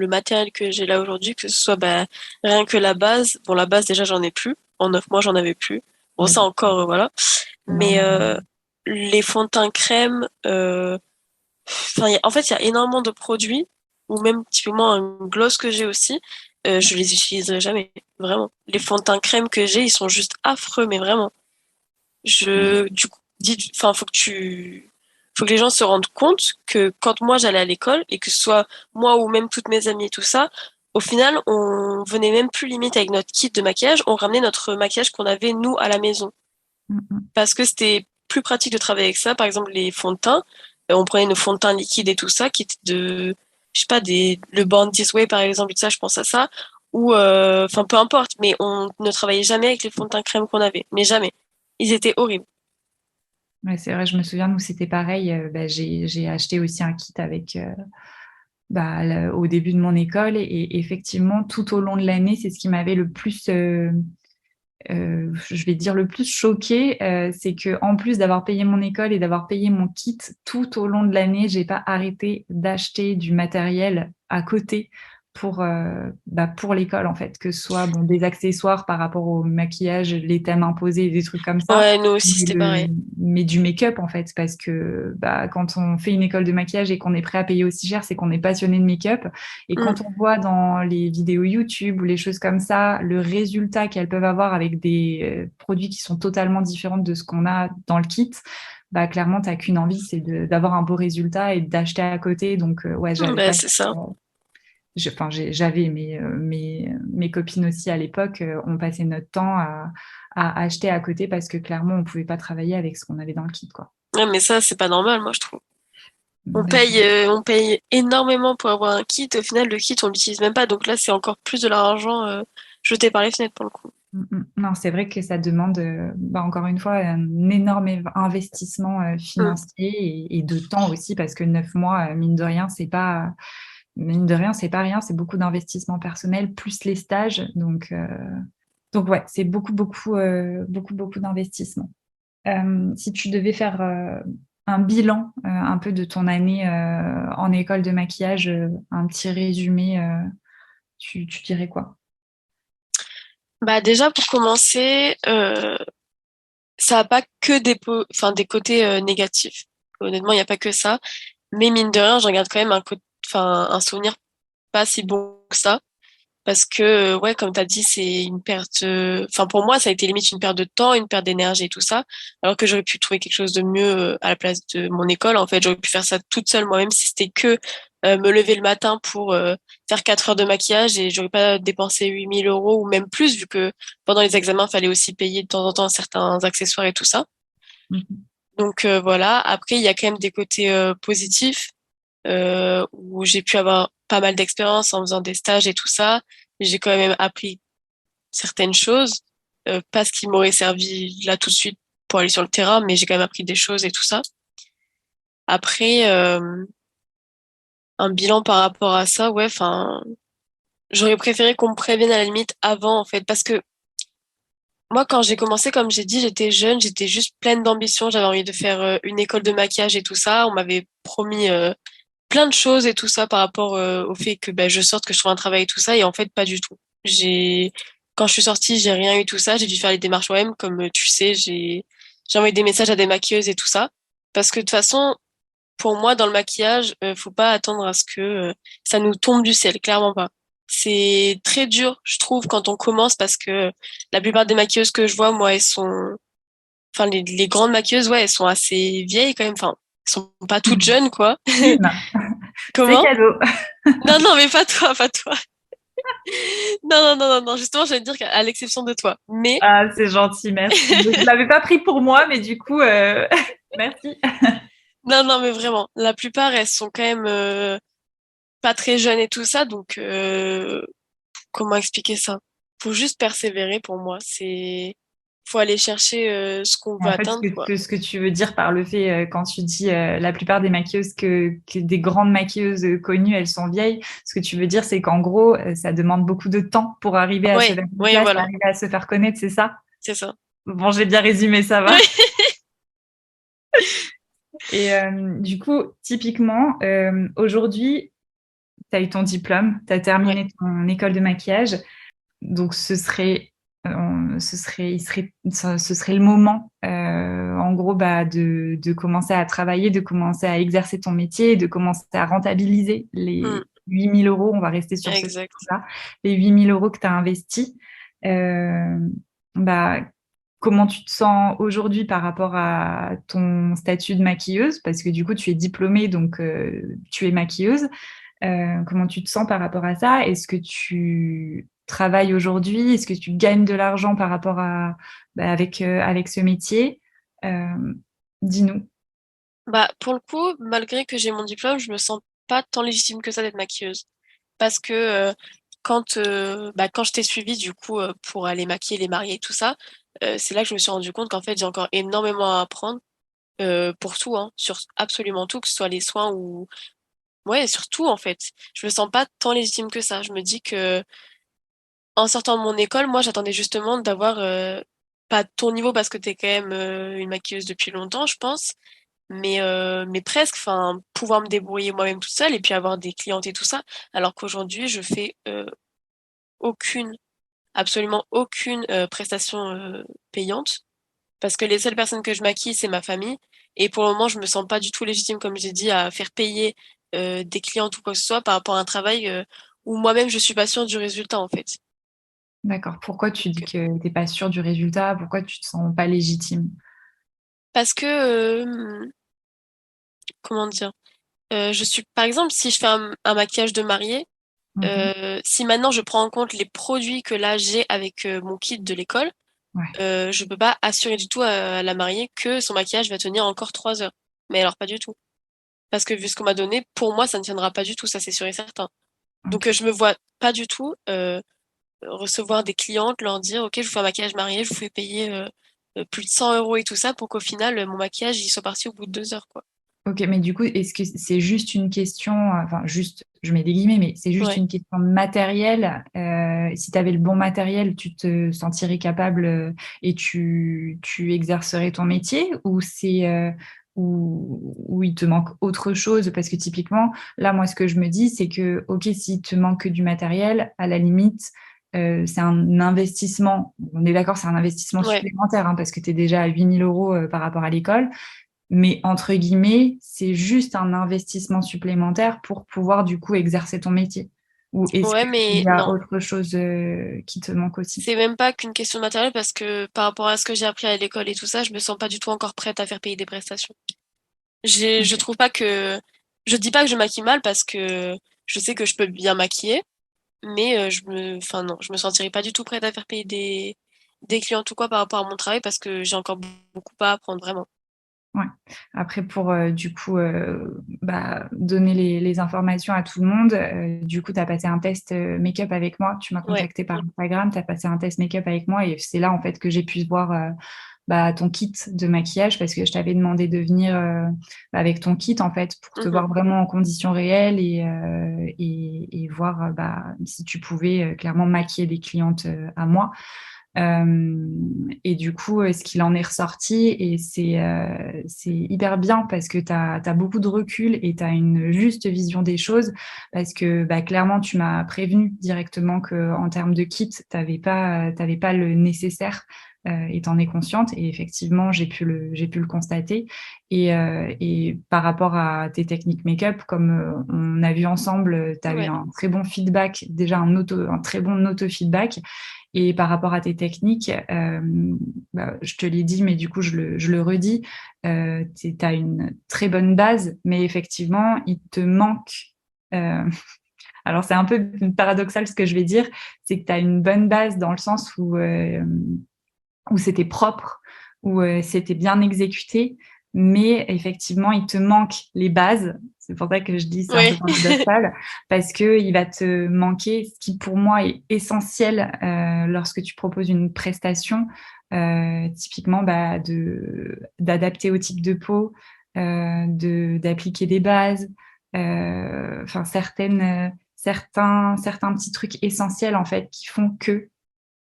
matériel que j'ai là aujourd'hui, que ce soit bah, rien que la base, bon, la base, déjà, j'en ai plus. En 9 mois, j'en avais plus. Bon, ouais, ça encore, voilà. c'est Mais normal. les fonds de teint crème, enfin, en fait, il y a énormément de produits, ou même typiquement un gloss que j'ai aussi, je les utiliserai jamais, vraiment. Les fonds de teint crème que j'ai, ils sont juste affreux, mais vraiment. Du coup, enfin, faut que les gens se rendent compte que quand moi j'allais à l'école, et que ce soit moi ou même toutes mes amies et tout ça, au final, on venait même plus limite avec notre kit de maquillage, on ramenait notre maquillage qu'on avait nous à la maison. Parce que c'était plus pratique de travailler avec ça. Par exemple, les fonds de teint, on prenait nos fonds de teint liquides et tout ça, qui étaient je sais pas, le Born This Way par exemple, et tout ça, je pense à ça. Ou, enfin, peu importe, mais on ne travaillait jamais avec les fonds de teint crème qu'on avait. Mais jamais. Ils étaient horribles. Ouais, c'est vrai, je me souviens, nous, c'était pareil. J'ai acheté aussi un kit avec, au début de mon école. Et effectivement, tout au long de l'année, c'est ce qui m'avait le plus, je vais dire le plus choqué. C'est que en plus d'avoir payé mon école et d'avoir payé mon kit, tout au long de l'année, j'ai pas arrêté d'acheter du matériel à côté pour l'école, en fait. Que ce soit bon, des accessoires par rapport au maquillage, les thèmes imposés, des trucs comme ça. Ouais, nous aussi, Mais, c'était pareil. mais du make-up, en fait, parce que quand on fait une école de maquillage et qu'on est prêt à payer aussi cher, c'est qu'on est passionné de make-up. Et Mm. quand on voit dans les vidéos YouTube ou les choses comme ça, le résultat qu'elles peuvent avoir avec des produits qui sont totalement différents de ce qu'on a dans le kit, clairement, tu n'as qu'une envie, c'est d'avoir un beau résultat et d'acheter à côté. Donc, ouais, j'avais Ben, pas. c'est ça. Enfin, j'avais mes copines aussi à l'époque, on passait notre temps à acheter à côté parce que clairement, on pouvait pas travailler avec ce qu'on avait dans le kit, quoi. Ouais, mais ça, c'est pas normal, moi, je trouve. Ben, On paye énormément pour avoir un kit. Au final, le kit, on l'utilise même pas. Donc là, c'est encore plus de l'argent jeté par les fenêtres pour le coup. Non, c'est vrai que ça demande, encore une fois, un énorme investissement Mm. financier et de temps aussi, parce que 9 mois, mine de rien, c'est pas rien, c'est beaucoup d'investissement personnel, plus les stages. Donc ouais, c'est beaucoup d'investissement. Si tu devais faire un bilan un peu de ton année en école de maquillage, un petit résumé, tu dirais quoi? Bah déjà, pour commencer, ça n'a pas que enfin, des côtés négatifs. Honnêtement, il n'y a pas que ça. Mais mine de rien, j'en garde quand même enfin, un souvenir pas si bon que ça. Parce que, ouais, comme tu as dit, c'est une perte. Enfin, pour moi, ça a été limite une perte de temps, une perte d'énergie et tout ça. Alors que j'aurais pu trouver quelque chose de mieux à la place de mon école. En fait, j'aurais pu faire ça toute seule moi-même si c'était que me lever le matin pour faire 4 heures de maquillage et j'aurais pas dépensé 8 000 € ou même plus, vu que pendant les examens, il fallait aussi payer de temps en temps certains accessoires et tout ça. Mhm. Donc voilà. Après, il y a quand même des côtés positifs. où j'ai pu avoir pas mal d'expérience en faisant des stages et tout ça. J'ai quand même appris certaines choses, pas ce qui m'aurait servi là tout de suite pour aller sur le terrain, mais j'ai quand même appris des choses et tout ça. Après, un bilan par rapport à ça, ouais, enfin, j'aurais préféré qu'on me prévienne à la limite avant, en fait, parce que moi, quand j'ai commencé, comme j'ai dit, j'étais jeune, j'étais juste pleine d'ambition, j'avais envie de faire une école de maquillage et tout ça. On m'avait promis plein de choses et tout ça par rapport au fait que ben, je sorte, que je trouve un travail et tout ça, et en fait, pas du tout. Quand je suis sortie, j'ai rien eu tout ça, j'ai dû faire les démarches moi-même, comme tu sais, j'ai envoyé des messages à des maquilleuses et tout ça. Parce que de toute façon, pour moi, dans le maquillage, faut pas attendre à ce que ça nous tombe du ciel, clairement pas. C'est très dur, je trouve, quand on commence parce que la plupart des maquilleuses que je vois, moi, elles sont, enfin, les grandes maquilleuses, ouais, elles sont assez vieilles quand même. Enfin, elles sont pas toutes jeunes, quoi. Bim, c'est Comment? cadeau. Non, non, mais pas toi, pas toi. Non, non, non, non, non. Justement, j'allais te dire qu'à l'exception de toi. Mais, Ah, c'est gentil, merci. Je l'avais pas pris pour moi, mais du coup, merci. non, non, mais vraiment, la plupart, elles sont quand même pas très jeunes et tout ça, donc comment expliquer ça? Faut juste persévérer pour moi. Faut aller chercher ce qu'on veut En fait, atteindre, quoi. ce que tu veux dire par le fait, quand tu dis la plupart des maquilleuses que des grandes maquilleuses connues, elles sont vieilles, ce que tu veux dire, c'est qu'en gros, ça demande beaucoup de temps pour arriver à ce Ouais, ouais, place, voilà, arriver à se faire connaître, c'est ça? c'est ça. Bon, j'ai bien résumé, ça va. Et du coup, typiquement, aujourd'hui, tu as eu ton diplôme, tu as Ouais. terminé ton école de maquillage. Donc, ce serait le moment, en gros, bah, de commencer à travailler, de commencer à exercer ton métier, de commencer à rentabiliser Mm, les 8 000 euros. On va rester sur ce exact. chiffre-là, les 8 000 euros que tu as investis. Euh, bah, comment tu te sens aujourd'hui par rapport à ton statut de maquilleuse? Parce que du coup, tu es diplômée, donc tu es maquilleuse. Comment tu te sens par rapport à ça? Est-ce que tu travailles aujourd'hui? Est-ce que tu gagnes de l'argent par rapport à avec ce métier? Euh, dis-nous. Bah, pour le coup, malgré que j'ai mon diplôme, je me sens pas tant légitime que ça d'être maquilleuse. Parce que quand je t'ai suivi, du coup, pour aller maquiller les mariés et tout ça, c'est là que je me suis rendu compte qu'en fait, j'ai encore énormément à apprendre pour tout, hein, sur absolument tout, que ce soit les soins ou ouais, surtout en fait. Je me sens pas tant légitime que ça. Je me dis que en sortant de mon école, moi j'attendais justement d'avoir pas ton niveau parce que t'es quand même une maquilleuse depuis longtemps, je pense, mais presque, enfin, pouvoir me débrouiller moi-même toute seule et puis avoir des clientes et tout ça. Alors qu'aujourd'hui, je fais aucune, absolument aucune prestation payante parce que les seules personnes que je maquille, c'est ma famille. Et pour le moment, je me sens pas du tout légitime, comme j'ai dit, à faire payer des clientes ou quoi que ce soit par rapport à un travail où moi-même je suis pas sûre du résultat en fait. D'accord. Pourquoi tu dis Donc, que t'es pas sûre du résultat? Pourquoi tu te sens pas légitime? parce que comment dire, je suis par exemple si je fais un maquillage de mariée, Mhm. si maintenant je prends en compte les produits que là j'ai avec mon kit de l'école, Ouais. je peux pas assurer du tout à la mariée que son maquillage va tenir encore 3 heures. Mais alors pas du tout. Parce que vu ce qu'on m'a donné, pour moi, ça ne tiendra pas du tout, ça c'est sûr et certain. Donc Ok. je me vois pas du tout recevoir des clientes, leur dire, OK, je vous fais un maquillage marié, je vous fais payer plus de 100 euros et tout ça pour qu'au final, mon maquillage, il soit parti au bout de 2 heures, quoi. Ok, mais du coup, est-ce que c'est juste une question, enfin juste, je mets des guillemets, mais c'est juste Ouais. une question de matériel. Si tu avais le bon matériel, tu te sentirais capable et tu exercerais ton métier, ou ou il te manque autre chose? Parce que typiquement, là, moi, ce que je me dis, c'est que, ok, s'il te manque que du matériel, à la limite, c'est un investissement. On est d'accord, c'est un investissement Ouais. supplémentaire, hein, parce que tu es déjà à 8 000 euros par rapport à l'école. Mais entre guillemets, c'est juste un investissement supplémentaire pour pouvoir du coup exercer ton métier. Ou est-ce Ouais, qu'il mais y a non. autre chose qui te manque aussi? C'est même pas qu'une question de matériel parce que par rapport à ce que j'ai appris à l'école et tout ça, je me sens pas du tout encore prête à faire payer des prestations. Je Ok. trouve pas que, je dis pas que je maquille mal parce que je sais que je peux bien maquiller, mais enfin non, je me sentirais pas du tout prête à faire payer des clients ou quoi par rapport à mon travail parce que j'ai encore beaucoup à apprendre vraiment. Ouais. Après, pour du coup donner les informations à tout le monde, du coup, tu as passé un test make-up avec moi. Tu m'as Ouais. contacté par Instagram, tu as passé un test make-up avec moi et c'est là en fait que j'ai pu voir ton kit de maquillage parce que je t'avais demandé de venir avec ton kit en fait pour te Mhm. voir vraiment en conditions réelles et voir si tu pouvais clairement maquiller des clientes à moi. Et du coup, ce qu'il en est ressorti, et c'est hyper bien parce que tu as beaucoup de recul et tu as une juste vision des choses parce que clairement, tu m'as prévenu directement qu'en termes de kit, tu n'avais pas le nécessaire. Et t'en es consciente et effectivement j'ai pu le constater et par rapport à tes techniques make-up comme on a vu ensemble tu as eu Ouais. un très bon feedback déjà un très bon auto feedback et par rapport à tes techniques, je te l'ai dit, mais du coup, je le redis, tu as une très bonne base, mais effectivement, il te manque. euh, alors, c'est un peu paradoxal ce que je vais dire, c'est que tu as une bonne base dans le sens où c'était propre, où c'était bien exécuté, mais effectivement, il te manque les bases. C'est pour ça que je dis c'est un peu Ouais. paradoxal, parce que il va te manquer ce qui pour moi est essentiel lorsque tu proposes une prestation, typiquement d'adapter au type de peau, d'appliquer des bases, enfin certains petits trucs essentiels en fait qui font que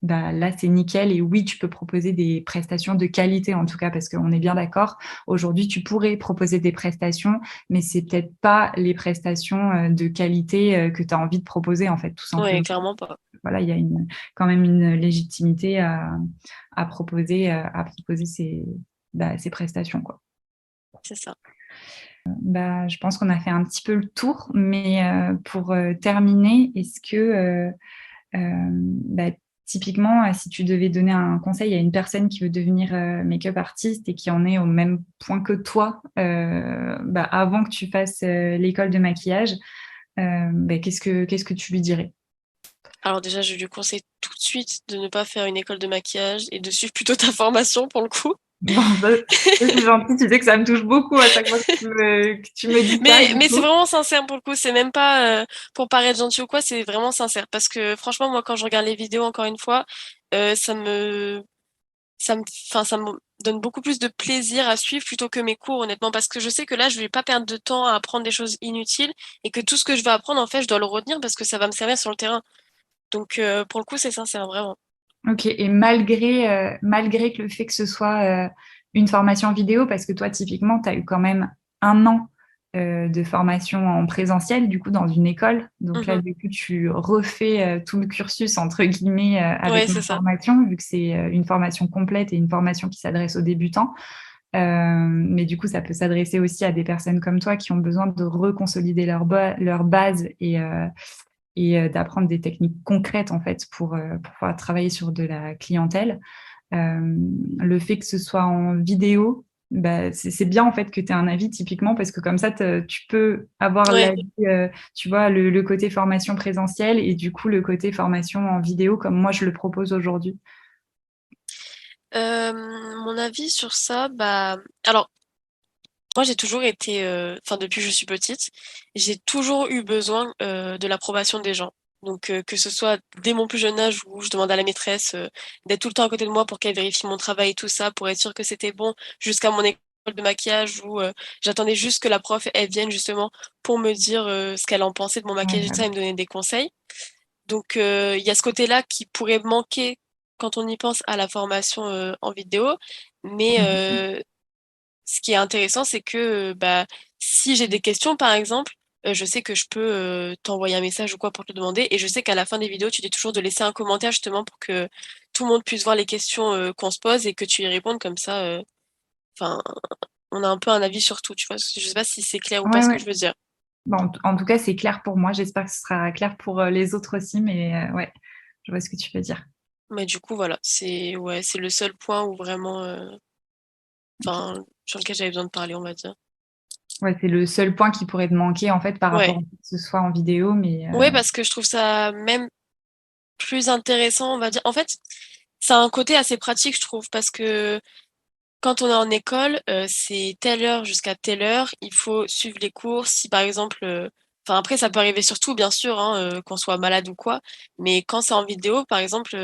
là, c'est nickel. Et oui, tu peux proposer des prestations de qualité, en tout cas, parce qu'on est bien d'accord. Aujourd'hui, tu pourrais proposer des prestations, mais c'est peut-être pas les prestations de qualité que tu as envie de proposer, en fait, tout Ouais, simplement. clairement pas. Voilà, il y a quand même une légitimité à proposer ces prestations, quoi. C'est ça. Je pense qu'on a fait un petit peu le tour, mais pour terminer, est-ce que typiquement, si tu devais donner un conseil à une personne qui veut devenir make-up artiste et qui en est au même point que toi, avant que tu fasses l'école de maquillage, qu'est-ce que tu lui dirais? Alors déjà, je lui conseille tout de suite de ne pas faire une école de maquillage et de suivre plutôt ta formation pour le coup. Bon, c'est gentil, tu sais que ça me touche beaucoup à chaque fois que tu me dis ça, du Mais c'est coup. vraiment sincère pour le coup, c'est même pas pour paraître gentil ou quoi, c'est vraiment sincère. Parce que franchement, moi, quand je regarde les vidéos, encore une fois, ça enfin, ça me donne beaucoup plus de plaisir à suivre plutôt que mes cours, honnêtement. Parce que je sais que là, je vais pas perdre de temps à apprendre des choses inutiles et que tout ce que je vais apprendre, en fait, je dois le retenir parce que ça va me servir sur le terrain. Donc, pour le coup, c'est sincère, vraiment. Ok, et malgré que le fait que ce soit une formation vidéo, parce que toi, typiquement, tu as eu quand même un an de formation en présentiel, du coup, dans une école. Donc là, Mhm. du coup, tu refais tout le cursus, entre guillemets, Ouais, avec une c'est ça. formation, vu que c'est une formation complète et une formation qui s'adresse aux débutants. Mais du coup, ça peut s'adresser aussi à des personnes comme toi qui ont besoin de reconsolider leur base et d'apprendre des techniques concrètes en fait pour pouvoir travailler sur de la clientèle. Euh, le fait que ce soit en vidéo, c'est bien en fait que tu aies un avis typiquement parce que comme ça, tu peux avoir Ouais. l'avis, tu vois, le côté formation présentielle et du coup le côté formation en vidéo comme moi je le propose aujourd'hui. Mon avis sur ça, alors, moi, j'ai toujours été, enfin, depuis que je suis petite, j'ai toujours eu besoin de l'approbation des gens. Donc, que ce soit dès mon plus jeune âge où je demandais à la maîtresse d'être tout le temps à côté de moi pour qu'elle vérifie mon travail et tout ça, pour être sûre que c'était bon, jusqu'à mon école de maquillage où j'attendais juste que la prof, elle vienne justement pour me dire ce qu'elle en pensait de mon Ouais, maquillage et tout ça et me donner des conseils. Donc, il y a ce côté-là qui pourrait manquer quand on y pense à la formation en vidéo. Mais ce qui est intéressant, c'est que si j'ai des questions, par exemple, je sais que je peux t'envoyer un message ou quoi pour te demander. Et je sais qu'à la fin des vidéos, tu dis toujours de laisser un commentaire justement pour que tout le monde puisse voir les questions qu'on se pose et que tu y répondes comme ça. Enfin, on a un peu un avis sur tout, tu vois. Je sais pas si c'est clair ou pas ouais, ce que ouais. je veux dire. Bon, en tout cas, c'est clair pour moi. J'espère que ce sera clair pour les autres aussi, mais ouais, je vois ce que tu veux dire. Mais du coup, voilà, c'est le seul point où vraiment, Ok. enfin, sur lequel j'avais besoin de parler, on va dire. Ouais, c'est le seul point qui pourrait te manquer en fait par rapport Ouais. à ce soit en vidéo, mais Ouais, parce que je trouve ça même plus intéressant, on va dire. En fait, ça a un côté assez pratique, je trouve, parce que quand on est en école, c'est telle heure jusqu'à telle heure, il faut suivre les cours. Si par exemple, enfin après ça peut arriver surtout bien sûr, hein, qu'on soit malade ou quoi, mais quand c'est en vidéo, par exemple,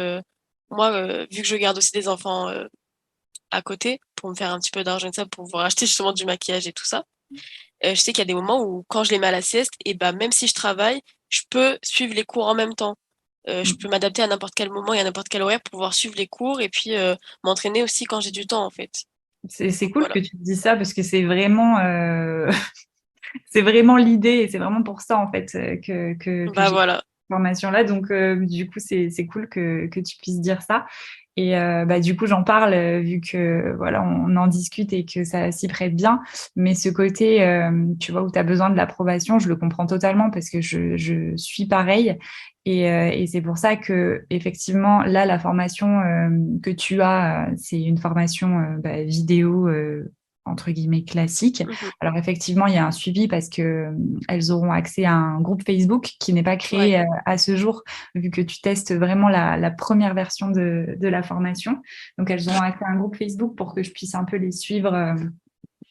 moi, vu que je garde aussi des enfants à côté pour me faire un petit peu d'argent et ça, pour pouvoir acheter justement du maquillage et tout ça, je sais qu'il y a des moments où quand je les mets à la sieste, et ben même si je travaille, je peux suivre les cours en même temps. Je peux m'adapter à n'importe quel moment et à n'importe quel horaire pour pouvoir suivre les cours et puis m'entraîner aussi quand j'ai du temps en fait. C'est Donc cool voilà. que tu te dis ça parce que c'est vraiment, c'est vraiment l'idée et c'est vraiment pour ça en fait que Bah j'ai voilà. cette formation-là. Donc du coup, c'est cool que tu puisses dire ça. Et bah, du coup, j'en parle vu que voilà, on en discute et que ça s'y prête bien. Mais ce côté, tu vois, où tu as besoin de l'approbation, je le comprends totalement parce que je suis pareil. Et c'est pour ça que effectivement, là, la formation que tu as, c'est une formation bah, vidéo entre guillemets classique. Mhm. Alors effectivement, il y a un suivi parce que elles auront accès à un groupe Facebook qui n'est pas Ouais. créé à ce jour, vu que tu testes vraiment la première version de la formation. Donc elles auront accès à un groupe Facebook pour que je puisse un peu les suivre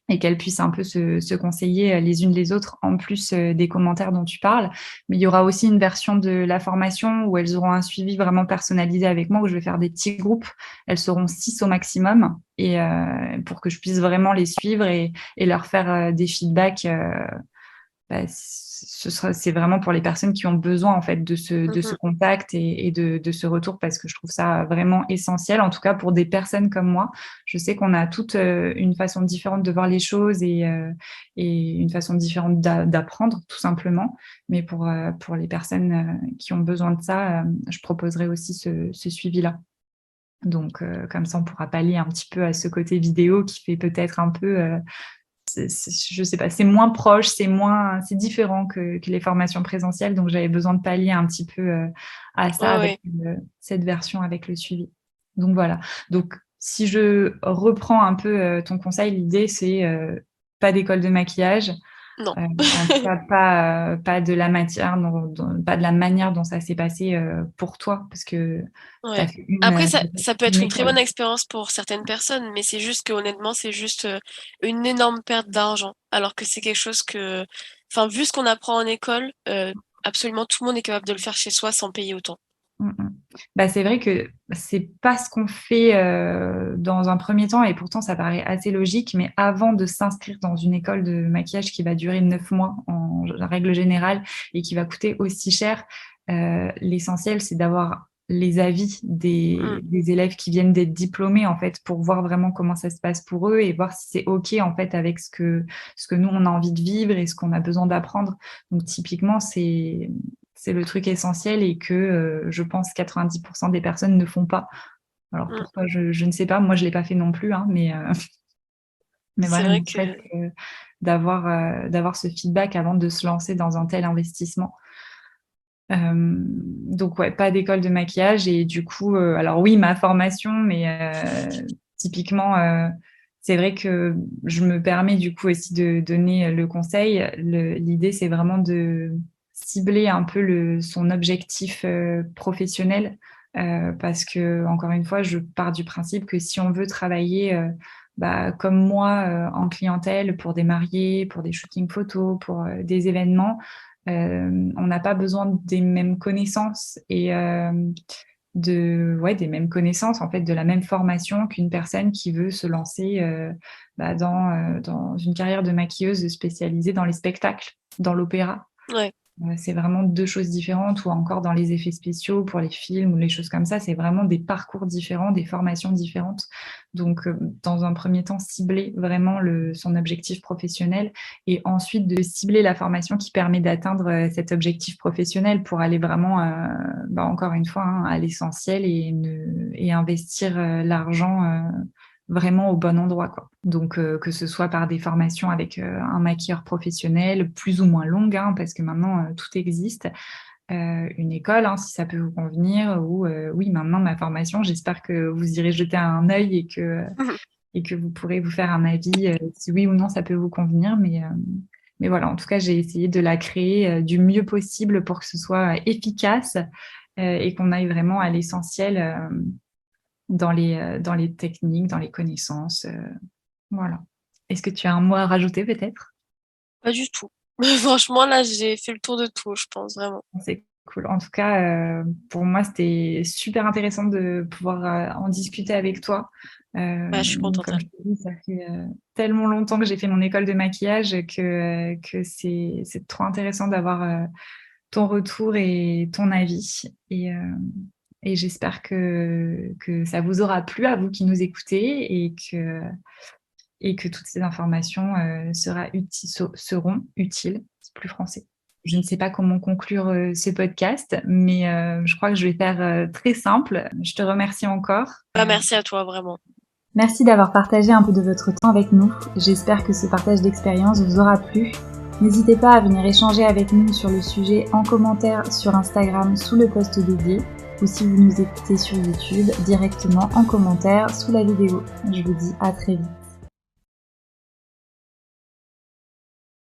et qu'elles puissent un peu se conseiller les unes les autres, en plus des commentaires dont tu parles. Mais il y aura aussi une version de la formation où elles auront un suivi vraiment personnalisé avec moi, où je vais faire des petits groupes. Elles seront 6 au maximum, et pour que je puisse vraiment les suivre et leur faire des feedbacks. Bah, c'est vraiment pour les personnes qui ont besoin en fait de ce Mhm. contact et de ce retour parce que je trouve ça vraiment essentiel. En tout cas pour des personnes comme moi, je sais qu'on a toutes une façon différente de voir les choses et une façon différente d'apprendre tout simplement. Mais pour les personnes qui ont besoin de ça, je proposerai aussi ce suivi-là. Donc comme ça, on pourra pallier un petit peu à ce côté vidéo qui fait peut-être un peu je sais pas, c'est moins proche, c'est différent que les formations présentielles. Donc, j'avais besoin de pallier un petit peu à ça Ouais, avec ouais. cette version avec le suivi. Donc, voilà. Donc, si je reprends un peu ton conseil, l'idée, c'est pas d'école de maquillage. Non. En tout cas, pas de la matière, pas de la manière dont ça s'est passé pour toi, parce que tu as Ouais. fait Après, ça peut une être une très bonne école. expérience pour certaines personnes, mais c'est juste que honnêtement, c'est juste une énorme perte d'argent. Alors que c'est quelque chose que, enfin, vu ce qu'on apprend en école, absolument tout le monde est capable de le faire chez soi sans payer autant. Mm, mm. Bah, c'est vrai que c'est pas ce qu'on fait dans un premier temps et pourtant ça paraît assez logique, mais avant de s'inscrire dans une école de maquillage qui va durer 9 mois en règle générale et qui va coûter aussi cher, l'essentiel c'est d'avoir les avis Mm, des élèves qui viennent d'être diplômés en fait pour voir vraiment comment ça se passe pour eux et voir si c'est OK en fait avec ce que nous on a envie de vivre et ce qu'on a besoin d'apprendre. Donc typiquement c'est le truc essentiel et que je pense 90% des personnes ne font pas. Alors mm. pourquoi, je ne sais pas, moi je ne l'ai pas fait non plus, hein, mais C'est voilà, vrai ne serait-ce que, que d'avoir ce feedback avant de se lancer dans un tel investissement. Donc ouais, pas d'école de maquillage et du coup, alors oui, ma formation, mais typiquement, c'est vrai que je me permets du coup aussi de donner le conseil. L'idée, c'est vraiment de cibler un peu son objectif professionnel parce que encore une fois, je pars du principe que si on veut travailler bah, comme moi en clientèle pour des mariés, pour des shootings photos, pour des événements, on n'a pas besoin des mêmes connaissances et des mêmes connaissances, en fait, de la même formation qu'une personne qui veut se lancer bah, dans une carrière de maquilleuse spécialisée dans les spectacles, dans l'opéra. ouais, C'est vraiment deux choses différentes, ou encore dans les effets spéciaux pour les films ou les choses comme ça, c'est vraiment des parcours différents, des formations différentes. Donc, dans un premier temps, cibler vraiment son objectif professionnel et ensuite de cibler la formation qui permet d'atteindre cet objectif professionnel pour aller vraiment, bah, encore une fois, hein, à l'essentiel et investir l'argent vraiment au bon endroit, quoi. Donc, que ce soit par des formations avec un maquilleur professionnel, plus ou moins longues, hein, parce que maintenant, tout existe. Une école, hein, si ça peut vous convenir, ou oui, maintenant, ma formation, j'espère que vous irez jeter un œil et que vous pourrez vous faire un avis si oui ou non ça peut vous convenir. Mais voilà, en tout cas, j'ai essayé de la créer du mieux possible pour que ce soit efficace et qu'on aille vraiment à l'essentiel dans les techniques, dans les connaissances. Voilà. Est-ce que tu as un mot à rajouter peut-être? Pas du tout. Franchement, là, j'ai fait le tour de tout, je pense, vraiment. C'est cool. En tout cas, pour moi, c'était super intéressant de pouvoir en discuter avec toi. Bah, je suis contente. Comme je te dis, ça fait tellement longtemps que j'ai fait mon école de maquillage que c'est trop intéressant d'avoir ton retour et ton avis. Et j'espère que ça vous aura plu à vous qui nous écoutez et que toutes ces informations seront utiles. C'est plus français. Je ne sais pas comment conclure ce podcast, mais je crois que je vais faire très simple. Je te remercie encore. Bah, merci à toi, vraiment. Merci d'avoir partagé un peu de votre temps avec nous. J'espère que ce partage d'expérience vous aura plu. N'hésitez pas à venir échanger avec nous sur le sujet en commentaire sur Instagram sous le post dédié ou si vous nous écoutez sur YouTube directement en commentaire sous la vidéo. Je vous dis à très vite.